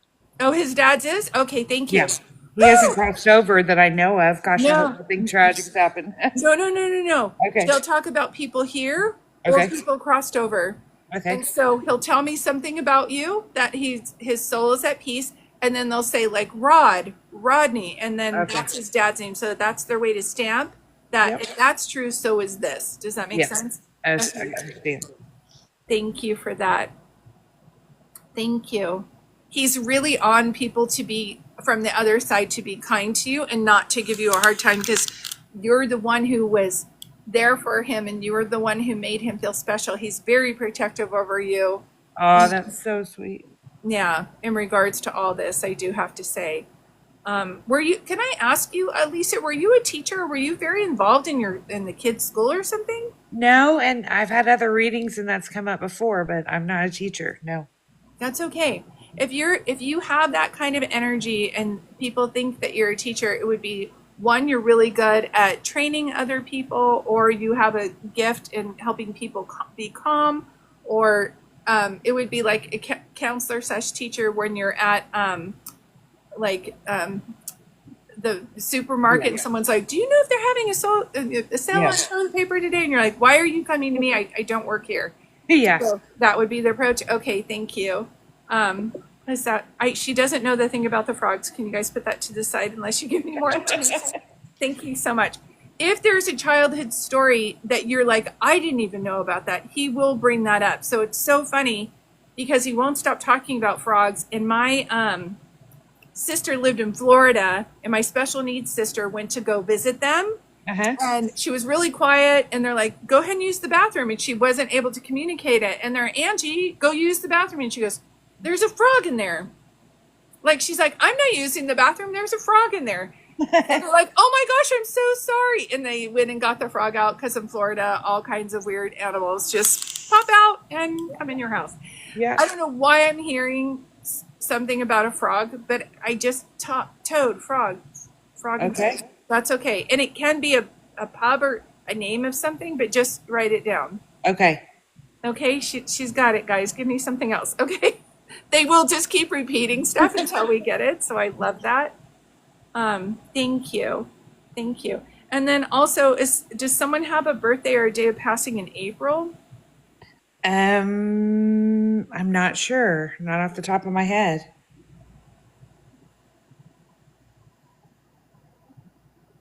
Oh, his dad's is? Okay, thank you. Yes. He hasn't crossed over that I know of. Gosh, I No. hope nothing tragic's happened. No. Okay. They'll talk about people here or Okay. people crossed over. Okay. And so he'll tell me something about you that his soul is at peace, and then they'll say like Rodney, and then Okay. that's his dad's name. So that's their way to stamp that Yep. if that's true, so is this. Does that make Yes. sense? As Okay. I understand. Thank you for that. Thank you. He's really on people to be from the other side to be kind to you and not to give you a hard time because you're the one who was there for him and you were the one who made him feel special. He's very protective over you. Oh, that's so sweet. Yeah, in regards to all this, I do have to say. Can I ask you, Lisa, were you a teacher? Were you very involved in the kids' school or something? No, and I've had other readings and that's come up before, but I'm not a teacher. No. That's okay. If you have that kind of energy and people think that you're a teacher, it would be one, you're really good at training other people, or you have a gift in helping people be calm, or it would be like a counselor / teacher when you're at the supermarket and someone's like, do you know if they're having a sale on Yes. toilet paper today? And you're like, why are you coming to me? I don't work here. Yeah. So that would be the approach. Okay, thank you. Is that she doesn't know the thing about the frogs. Can you guys put that to the side unless you give me more information? Thank you so much. If there's a childhood story that you're like, I didn't even know about that, he will bring that up. So it's so funny because he won't stop talking about frogs. And my sister lived in Florida, and my special needs sister went to go visit them. Uh-huh. And she was really quiet, and they're like, go ahead and use the bathroom. And she wasn't able to communicate it. And they're, Angie, go use the bathroom. And she goes, there's a frog in there. Like, she's like, I'm not using the bathroom. There's a frog in there. And they're like, oh my gosh, I'm so sorry. And they went and got the frog out because in Florida, all kinds of weird animals just pop out and come in your house. Yeah. I don't know why I'm hearing something about a frog, but I just frog. And Okay. toad. That's okay. And it can be a pub or a name of something, but just write it down. Okay. Okay, she's got it, guys. Give me something else. Okay. They will just keep repeating stuff until we get it. So I love that. Thank you. Thank you. And then also, does someone have a birthday or a day of passing in April? I'm not sure. Not off the top of my head.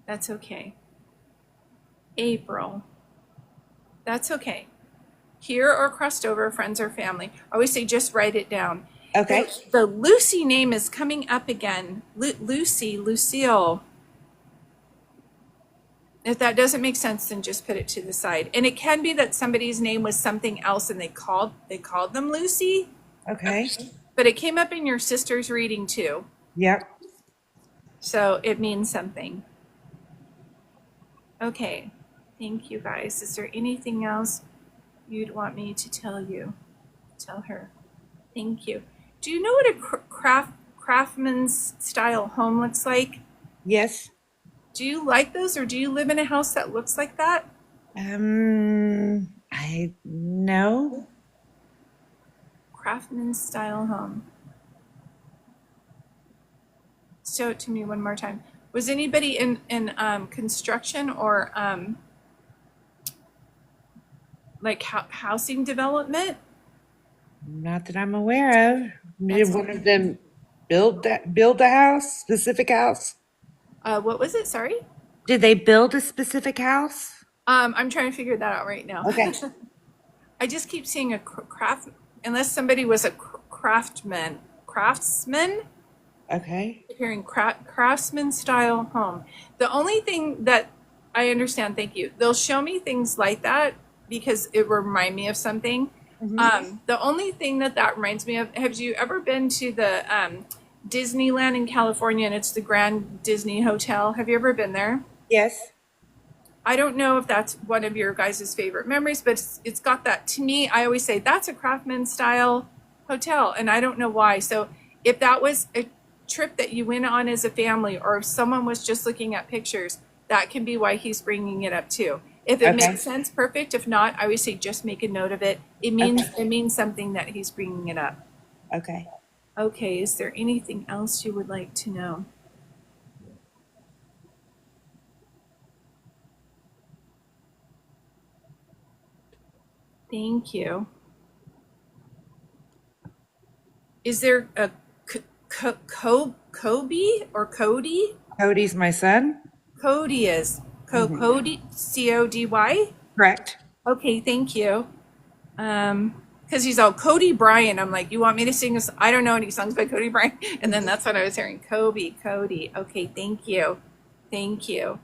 That's okay. April. That's okay. Here or crossed over, friends or family. I always say just write it down. Okay. The Lucy name is coming up again. Lucy, Lucille. If that doesn't make sense, then just put it to the side. And it can be that somebody's name was something else and they called them Lucy, Okay. but it came up in your sister's reading too. Yep. So it means something. Okay. Thank you guys. Is there anything else you'd want me to tell you? Tell her. Thank you. Do you know what a craftsman's style home looks like? Yes. Do you like those, or do you live in a house that looks like that? I no. Craftsman's style home. Show it to me one more time. Was anybody in construction or like housing development? Not that I'm aware of. Did That's one of them build a house, specific house? What was it? Sorry. Did they build a specific house? I'm trying to figure that out right now. Okay. I just keep seeing a craft, unless somebody was a craftsman. Okay. Hearing craftsman style home. The only thing that I understand, thank you, they'll show me things like that because it will remind me of something. The only thing that reminds me of, have you ever been to the Disneyland in California, and it's the Grand Disney Hotel? Have you ever been there? Yes. I don't know if that's one of your guys' favorite memories, but it's got that, to me, I always say that's a craftsman style hotel, and I don't know why. So if that was a trip that you went on as a family, or if someone was just looking at pictures, that can be why he's bringing it up too. If it Okay. makes sense, perfect. If not, I would say just make a note of it. It means something that he's bringing it up. Okay. Okay, is there anything else you would like to know? Thank you. Is there a Kobe or Cody? Cody's my son. Cody is Cody, Cody. Correct. Okay, thank you. Because he's all Cody Bryant. I'm like, you want me to sing this? I don't know any songs by Cody Bryant. And then that's what I was hearing. Cody. Okay, thank you. Thank you.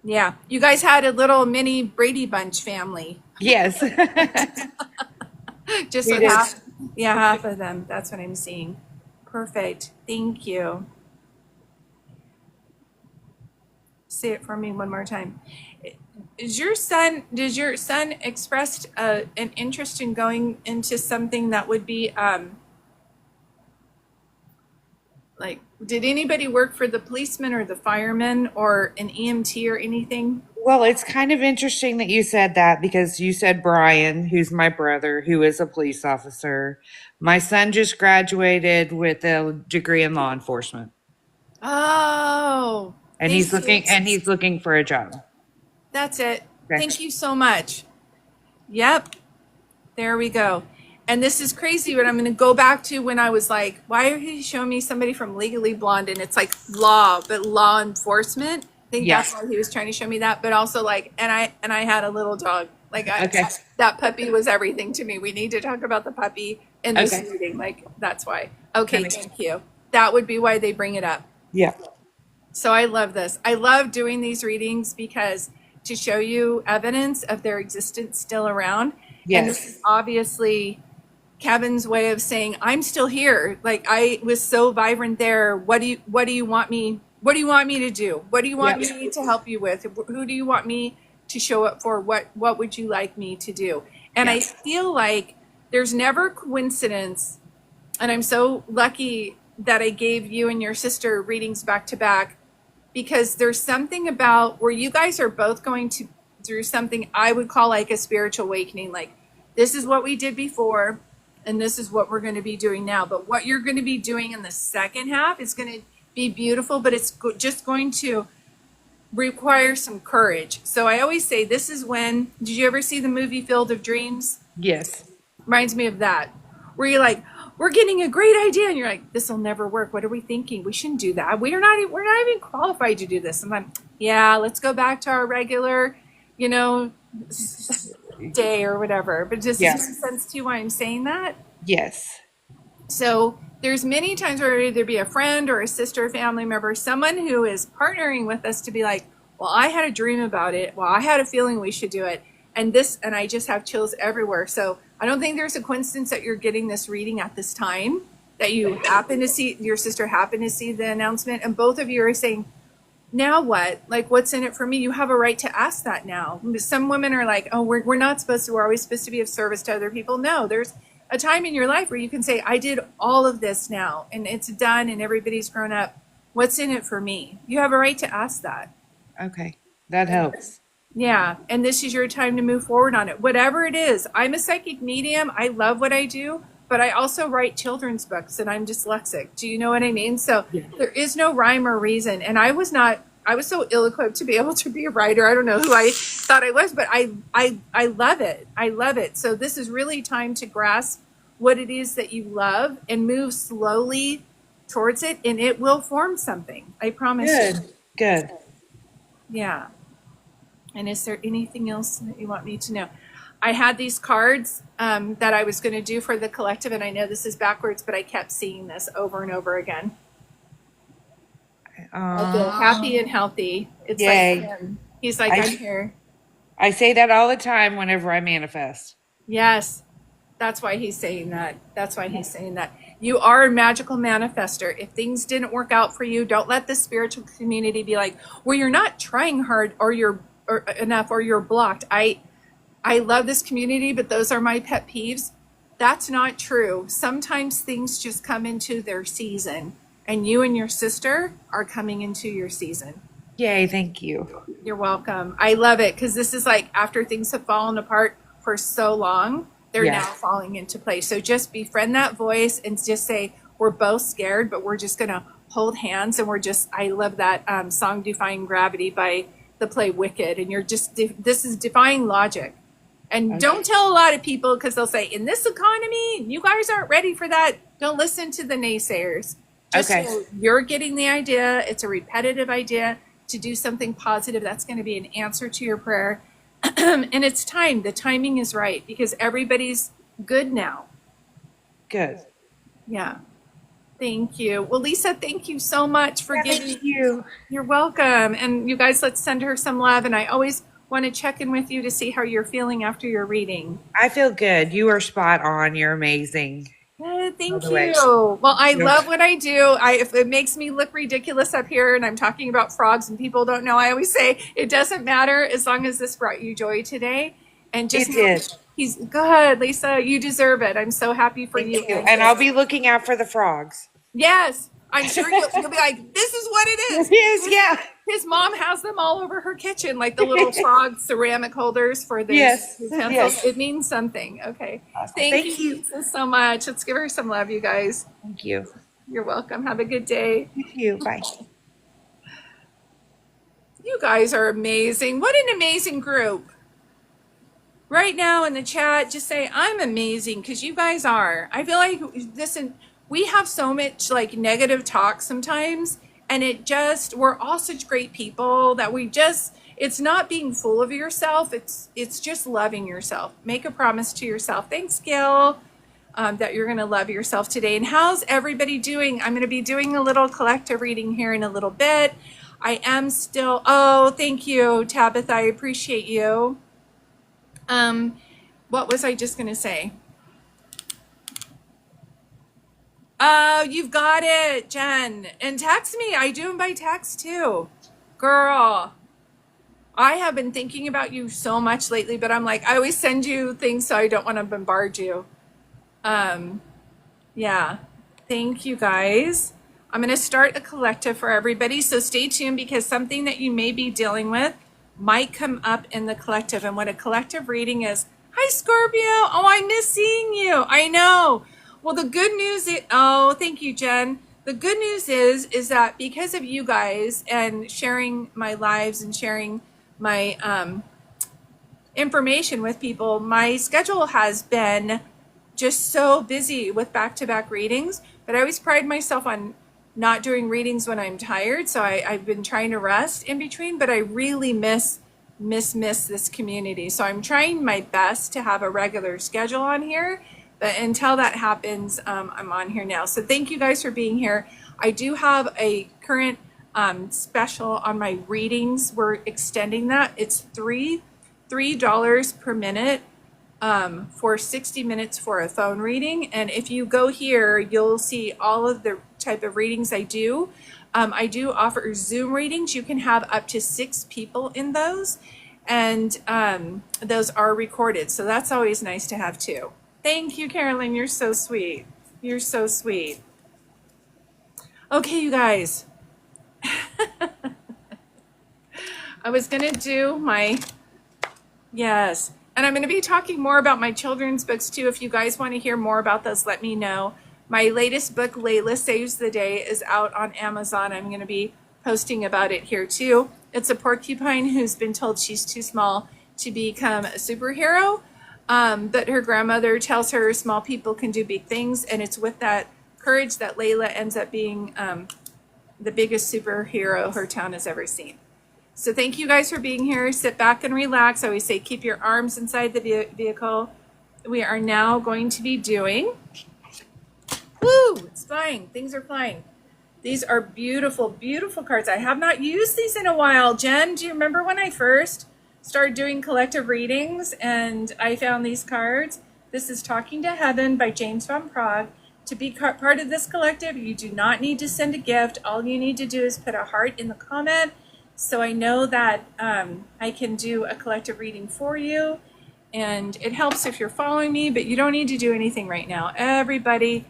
Yeah, you guys had a little mini Brady Bunch family. Yes. Just We so did. half of them. That's what I'm seeing. Perfect. Thank you. Say it for me one more time. Does your son expressed an interest in going into something that would be like, did anybody work for the policeman or the fireman or an EMT or anything? Well, it's kind of interesting that you said that because you said Brian, who's my brother, who is a police officer. My son just graduated with a degree in law enforcement, Oh, and he's looking for a job. that's it. Okay. Thank you so much. Yep. There we go. And this is crazy, but I'm going to go back to when I was like, why are you showing me somebody from Legally Blonde? And it's like law, but law enforcement. I think Yes. that's why he was trying to show me that. But also like, and I had a little dog. Like Okay. that puppy was everything to me. We need to talk about the puppy in this Okay. meeting. Like that's why. Okay, That makes- thank you. That would be why they bring it up. Yeah. So I love this. I love doing these readings because to show you evidence of their existence still around. Yes. And this is obviously Kevin's way of saying, I'm still here. Like I was so vibrant there. What do you want me to do? What do you want Yep. me to help you with? Who do you want me to show up for? What would you like me to do? And I Yes. feel like there's never coincidence. And I'm so lucky that I gave you and your sister readings back to back, because there's something about where you guys are both going to through something I would call like a spiritual awakening. Like this is what we did before and this is what we're going to be doing now. But what you're going to be doing in the second half is going to be beautiful, but it's just going to require some courage. So I always say this is when, did you ever see the movie Field of Dreams? Yes. Reminds me of that, where you're like, we're getting a great idea, and you're like, this will never work. What are we thinking? We shouldn't do that. We're not even qualified to do this. And I'm, yeah, let's go back to our regular, day or whatever. But does this Yeah. make sense to you why I'm saying that? Yes. So there's many times where either be a friend or a sister, or family member, someone who is partnering with us to be like, well, I had a dream about it. Well, I had a feeling we should do it. And I just have chills everywhere. So I don't think there's a coincidence that you're getting this reading at this time, that you happen to see, your sister happened to see the announcement, and both of you are saying, now what? Like, what's in it for me? You have a right to ask that now. Some women are like, oh, we're not supposed to, we're always supposed to be of service to other people. No, there's a time in your life where you can say, I did all of this now and it's done and everybody's grown up. What's in it for me? You have a right to ask that. Okay. That helps. Yeah. And this is your time to move forward on it. Whatever it is. I'm a psychic medium. I love what I do, but I also write children's books and I'm dyslexic. Do you know what I mean? So there is no rhyme or reason. And I was so ill-equipped to be able to be a writer. I don't know who I thought I was, but I love it. I love it. So this is really time to grasp what it is that you love and move slowly towards it, and it will form something. I promise you. Good. Yeah. And is there anything else that you want me to know? I had these cards that I was going to do for the collective, and I know this is backwards, but I kept seeing this over and over again. I feel happy and healthy. It's Yay. like him. He's like, I'm here. I say that all the time whenever I manifest. Yes. That's why he's saying that. That's why he's saying that. You are a magical manifester. If things didn't work out for you, don't let the spiritual community be like, well, you're not trying hard or you're enough or you're blocked. I love this community, but those are my pet peeves. That's not true. Sometimes things just come into their season, and you and your sister are coming into your season. Yay, thank you. You're welcome. I love it because this is like after things have fallen apart for so long, they're now falling into place. So just befriend that voice and just say, we're both scared, but we're just going to hold hands. And I love that song, Defying Gravity by the play Wicked. And this is defying logic. And don't tell a lot of people because they'll say, in this economy, you guys aren't ready for that. Don't listen to the naysayers. Just so you're getting the idea. It's a repetitive idea to do something positive. That's going to be an answer to your prayer. And it's time. The timing is right because everybody's good now. Good. Yeah. Thank you. Well, Lisa, thank you so much for giving. Thank you. You're welcome. And you guys, let's send her some love. And I always want to check in with you to see how you're feeling after your reading. I feel good. You are spot on. You're amazing. Thank you. Well, I love what I do. If it makes me look ridiculous up here and I'm talking about frogs and people don't know, I always say it doesn't matter as long as this brought you joy today. And just he's good, Lisa. You deserve it. I'm so happy for you. And I'll be looking out for the frogs. Yes. I'm sure you'll be like, this is what it is. Yes, yeah. His mom has them all over her kitchen, like the little frog ceramic holders for the utensils. Yes. It means something. Okay. Awesome. Thank you so much. Let's give her some love, you guys. Thank you. You're welcome. Have a good day. Thank you. Bye. You guys are amazing. What an amazing group. Right now in the chat, just say, I'm amazing, because you guys are. I feel like we have so much like negative talk sometimes, and we're all such great people that it's not being full of yourself. It's just loving yourself. Make a promise to yourself. Thanks, Gail, that you're going to love yourself today. And how's everybody doing? I'm going to be doing a little collective reading here in a little bit. I am still, thank you, Tabitha. I appreciate you. What was I just going to say? Oh, you've got it, Jen. And text me. I do them by text too. Girl, I have been thinking about you so much lately, but I'm like, I always send you things so I don't want to bombard you. Yeah. Thank you, guys. I'm going to start a collective for everybody. So stay tuned because something that you may be dealing with might come up in the collective. And what a collective reading is. Hi, Scorpio. Oh, I miss seeing you. I know. Well, the good news is, thank you, Jen. The good news is that because of you guys and sharing my lives and sharing my information with people, my schedule has been just so busy with back-to-back readings. But I always pride myself on not doing readings when I'm tired. So I've been trying to rest in between, but I really miss this community. So I'm trying my best to have a regular schedule on here. But until that happens, I'm on here now. So thank you guys for being here. I do have a current special on my readings. We're extending that. It's $3 per minute for 60 minutes for a phone reading. And if you go here, you'll see all of the type of readings I do. I do offer Zoom readings. You can have up to 6 people in those. And those are recorded. So that's always nice to have too. Thank you, Carolyn. You're so sweet. You're so sweet. Okay, you guys. I was going to do my, yes. And I'm going to be talking more about my children's books too. If you guys want to hear more about those, let me know. My latest book, Layla Saves the Day, is out on Amazon. I'm going to be posting about it here too. It's a porcupine who's been told she's too small to become a superhero. But her grandmother tells her small people can do big things. And it's with that courage that Layla ends up being the biggest superhero her town has ever seen. So thank you guys for being here. Sit back and relax. I always say keep your arms inside the vehicle. We are now going to be doing, woo, it's flying. Things are flying. These are beautiful, beautiful cards. I have not used these in a while. Jen, do you remember when I first started doing collective readings and I found these cards? This is Talking to Heaven by James Van Praagh. To be part of this collective, you do not need to send a gift. All you need to do is put a heart in the comment so I know that I can do a collective reading for you. And it helps if you're following me, but you don't need to do anything right now. Everybody,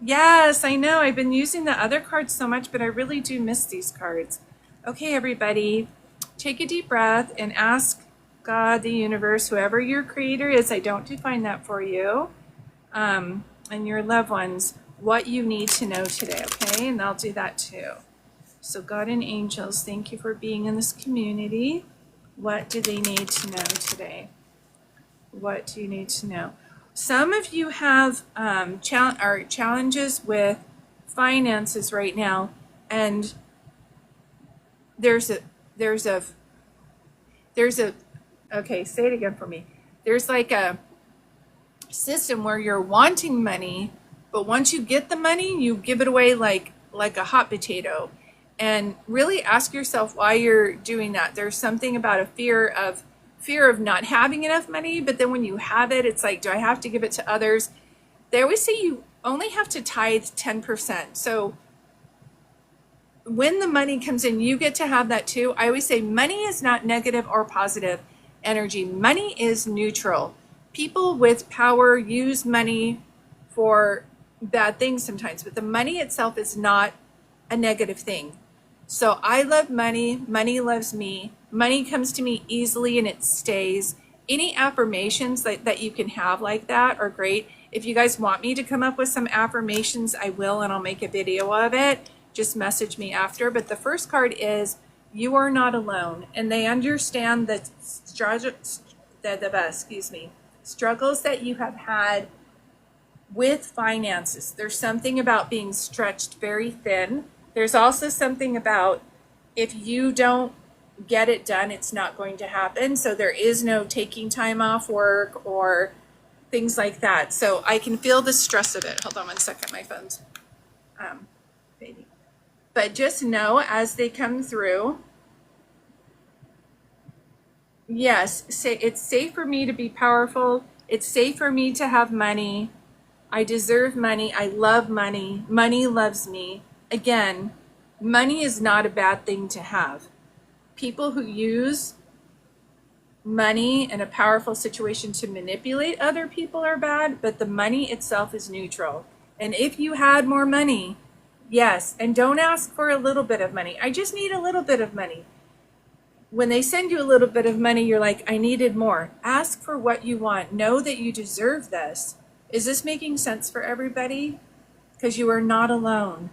yes, I know. I've been using the other cards so much, but I really do miss these cards. Okay, everybody, take a deep breath and ask God, the universe, whoever your creator is, I don't define that for you, and your loved ones, what you need to know today, okay? And I'll do that too. So God and angels, thank you for being in this community. What do they need to know today? What do you need to know? Some of you have challenges with finances right now, and there's a okay, say it again for me. There's like a system where you're wanting money, but once you get the money, you give it away like a hot potato. And really ask yourself why you're doing that. There's something about a fear of not having enough money, but then when you have it, it's like, do I have to give it to others? They always say you only have to tithe 10%. So when the money comes in, you get to have that too. I always say money is not negative or positive energy. Money is neutral. People with power use money for bad things sometimes, but the money itself is not a negative thing. So I love money. Money loves me. Money comes to me easily and it stays. Any affirmations that you can have like that are great. If you guys want me to come up with some affirmations, I will, and I'll make a video of it. Just message me after. But the first card is you are not alone. And they understand that struggles that you have had with finances. There's something about being stretched very thin. There's also something about if you don't get it done, it's not going to happen. So there is no taking time off work or things like that. So I can feel the stress of it. Hold on one second. My phone's baby. But just know as they come through, yes, say it's safe for me to be powerful. It's safe for me to have money. I deserve money. I love money. Money loves me. Again, money is not a bad thing to have. People who use money in a powerful situation to manipulate other people are bad, but the money itself is neutral. And if you had more money, yes, and don't ask for a little bit of money. I just need a little bit of money. When they send you a little bit of money, you're like, I needed more. Ask for what you want. Know that you deserve this. Is this making sense for everybody? Because you are not alone.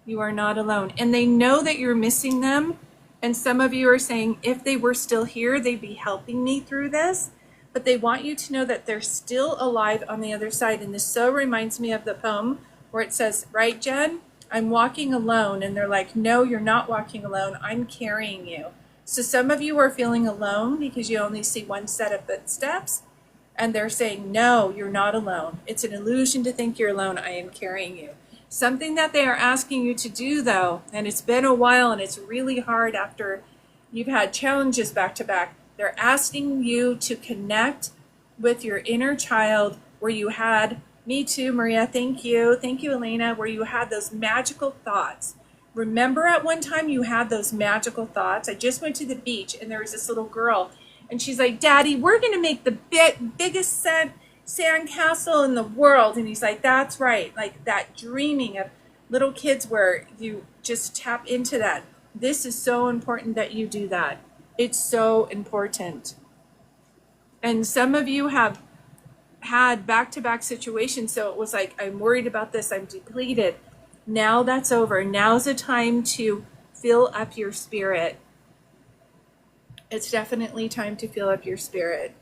You are not alone. And they know that you're missing them. And some of you are saying, if they were still here, they'd be helping me through this. But they want you to know that they're still alive on the other side. And this so reminds me of the poem where it says, right, Jen? I'm walking alone. And they're like, no, you're not walking alone. I'm carrying you. So some of you are feeling alone because you only see one set of footsteps. And they're saying, no, you're not alone. It's an illusion to think you're alone. I am carrying you. Something that they are asking you to do, though, and it's been a while and it's really hard after you've had challenges back to back, they're asking you to connect with your inner child where you had, me too, Maria, thank you, Elena, where you had those magical thoughts. Remember at one time you had those magical thoughts? I just went to the beach and there was this little girl and she's like, Daddy, we're going to make the biggest sand castle in the world. And he's like, that's right. Like that dreaming of little kids where you just tap into that. This is so important that you do that. It's so important. And some of you have had back-to-back situations. So it was like, I'm worried about this. I'm depleted. Now that's over. Now's the time to fill up your spirit. It's definitely time to fill up your spirit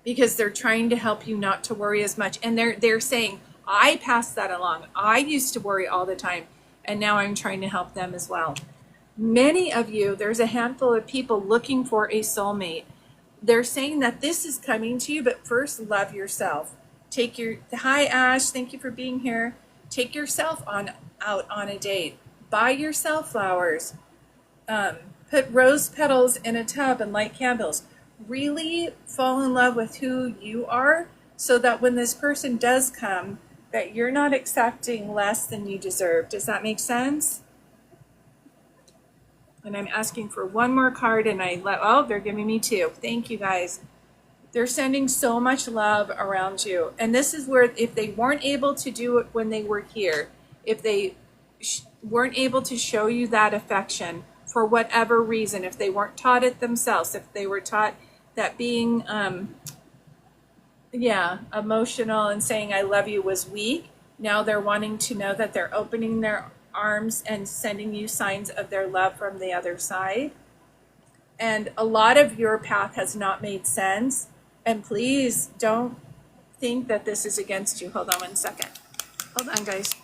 because they're trying to help you not to worry as much. And they're saying, I passed that along. I used to worry all the time. And now I'm trying to help them as well. Many of you, there's a handful of people looking for a soulmate. They're saying that this is coming to you, but first love yourself. Hi Ash, thank you for being here. Take yourself out on a date. Buy yourself flowers. Put rose petals in a tub and light candles. Really fall in love with who you are so that when this person does come, that you're not accepting less than you deserve. Does that make sense? And I'm asking for one more card and they're giving me two. Thank you guys. They're sending so much love around you. And this is where if they weren't able to do it when they were here, if they weren't able to show you that affection for whatever reason, if they weren't taught it themselves, if they were taught that being, emotional and saying I love you was weak, now they're wanting to know that they're opening their arms and sending you signs of their love from the other side. And a lot of your path has not made sense. And please don't think that this is against you. Hold on one second. Hold on, guys.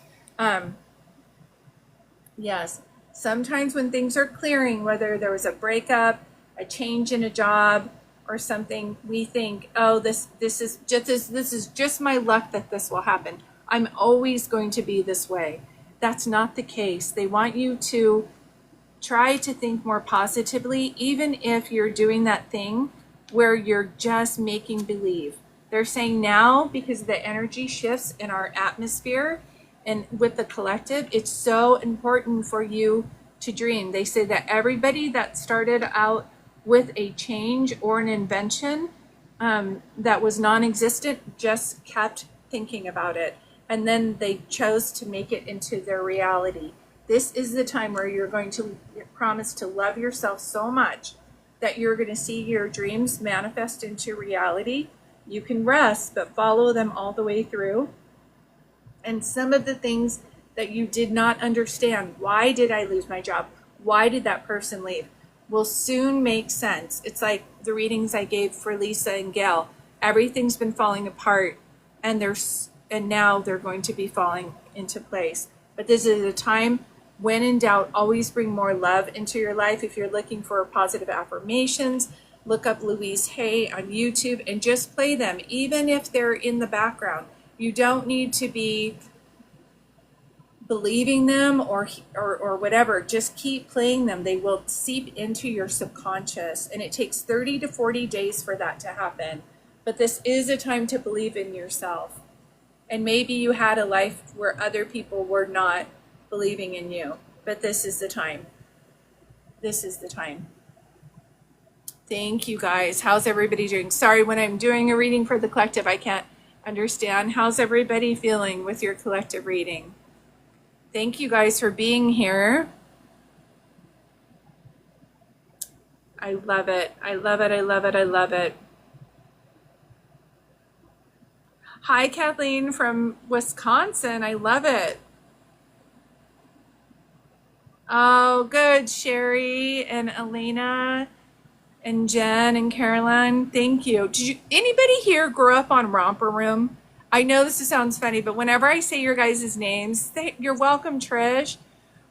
Yes. Sometimes when things are clearing, whether there was a breakup, a change in a job, or something, we think, oh, this is just my luck that this will happen. I'm always going to be this way. That's not the case. They want you to try to think more positively, even if you're doing that thing where you're just making believe. They're saying now, because the energy shifts in our atmosphere and with the collective, it's so important for you to dream. They say that everybody that started out with a change or an invention that was non-existent just kept thinking about it. And then they chose to make it into their reality. This is the time where you're going to promise to love yourself so much that you're going to see your dreams manifest into reality. You can rest, but follow them all the way through. And some of the things that you did not understand, why did I lose my job? Why did that person leave? Will soon make sense. It's like the readings I gave for Lisa and Gail. Everything's been falling apart, and now they're going to be falling into place. But this is a time when in doubt, always bring more love into your life. If you're looking for positive affirmations, look up Louise Hay on YouTube and just play them, even if they're in the background. You don't need to be believing them or whatever. Just keep playing them. They will seep into your subconscious, and it takes 30 to 40 days for that to happen. But this is a time to believe in yourself. And maybe you had a life where other people were not believing in you, but this is the time. This is the time. Thank you guys. How's everybody doing? Sorry, when I'm doing a reading for the collective, I can't understand. How's everybody feeling with your collective reading? Thank you guys for being here. I love it. I love it. I love it. I love it. Hi, Kathleen from Wisconsin. I love it. Oh, good. Sherry and Elena and Jen and Caroline. Thank you. Anybody here grow up on Romper Room? I know this sounds funny, but whenever I say your guys' names, you're welcome, Trish.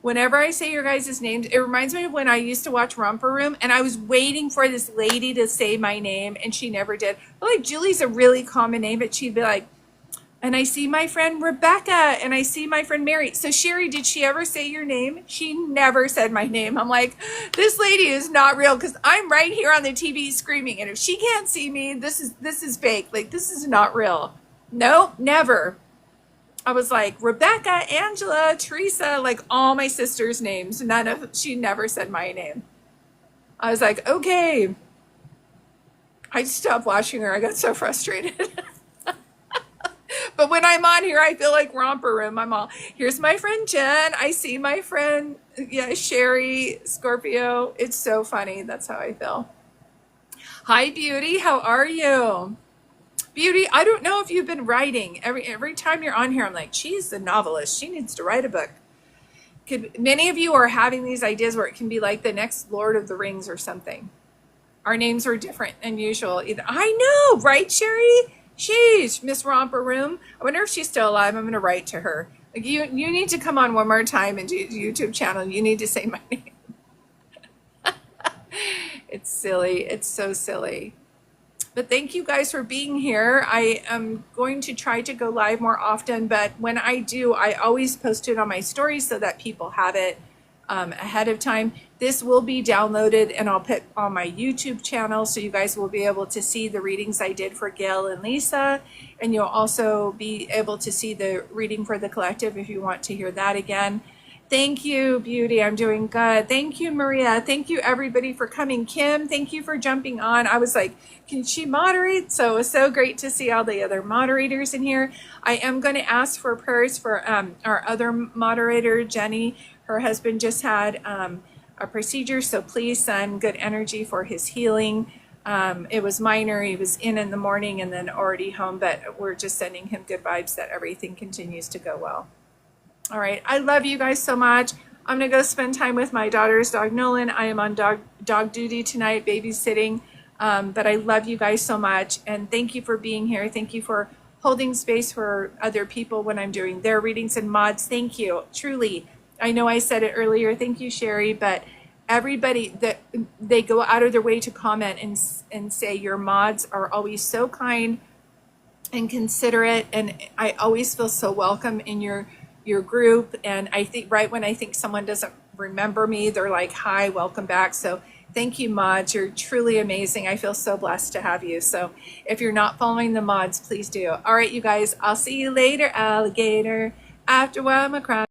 whenever I say your guys' names, it reminds me of when I used to watch Romper Room and I was waiting for this lady to say my name and she never did. But like Julie's a really common name, but she'd be like, and I see my friend Rebecca and I see my friend Mary. So Sherry, did she ever say your name? She never said my name. I'm like, this lady is not real because I'm right here on the TV screaming. And if she can't see me, this is fake. Like, this is not real. No, never. I was like, Rebecca, Angela, Teresa, like all my sisters' names. She never said my name. I was like, okay. I stopped watching her. I got so frustrated. But when I'm on here, I feel like Romper Room. I'm all, here's my friend Jen. I see my friend, Sherry, Scorpio. It's so funny. That's how I feel. Hi, Beauty. How are you? Beauty, I don't know if you've been writing. Every time you're on here, I'm like, she's a novelist. She needs to write a book. Many of you are having these ideas where it can be like the next Lord of the Rings or something. Our names are different than usual. I know, right, Sherry? Sheesh, Miss Romper Room. I wonder if she's still alive. I'm going to write to her. Like, you need to come on one more time and do a YouTube channel. You need to say my name. It's silly. It's so silly. But thank you guys for being here. I am going to try to go live more often, but when I do, I always post it on my stories so that people have it ahead of time. This will be downloaded and I'll put on my YouTube channel so you guys will be able to see the readings I did for Gail and Lisa, and you'll also be able to see the reading for the collective if you want to hear that again. Thank you, Beauty. I'm doing good. Thank you, Maria. Thank you, everybody, for coming. Kim, thank you for jumping on. I was like, can she moderate? So it was so great to see all the other moderators in here. I am going to ask for prayers for our other moderator, Jenny. Her husband just had a procedure, so please send good energy for his healing. It was minor. He was in the morning and then already home, but we're just sending him good vibes that everything continues to go well. All right. I love you guys so much. I'm going to go spend time with my daughter's dog, Nolan. I am on dog duty tonight, babysitting. But I love you guys so much. And thank you for being here. Thank you for holding space for other people when I'm doing their readings and mods. Thank you. Truly. I know I said it earlier. Thank you, Sherry. But everybody that they go out of their way to comment and say your mods are always so kind and considerate. And I always feel so welcome in your group. And I think right when I think someone doesn't remember me, they're like, hi, welcome back. So thank you, mods. You're truly amazing. I feel so blessed to have you. So if you're not following the mods, please do. All right, you guys, I'll see you later, alligator. After a while, I'm a cry.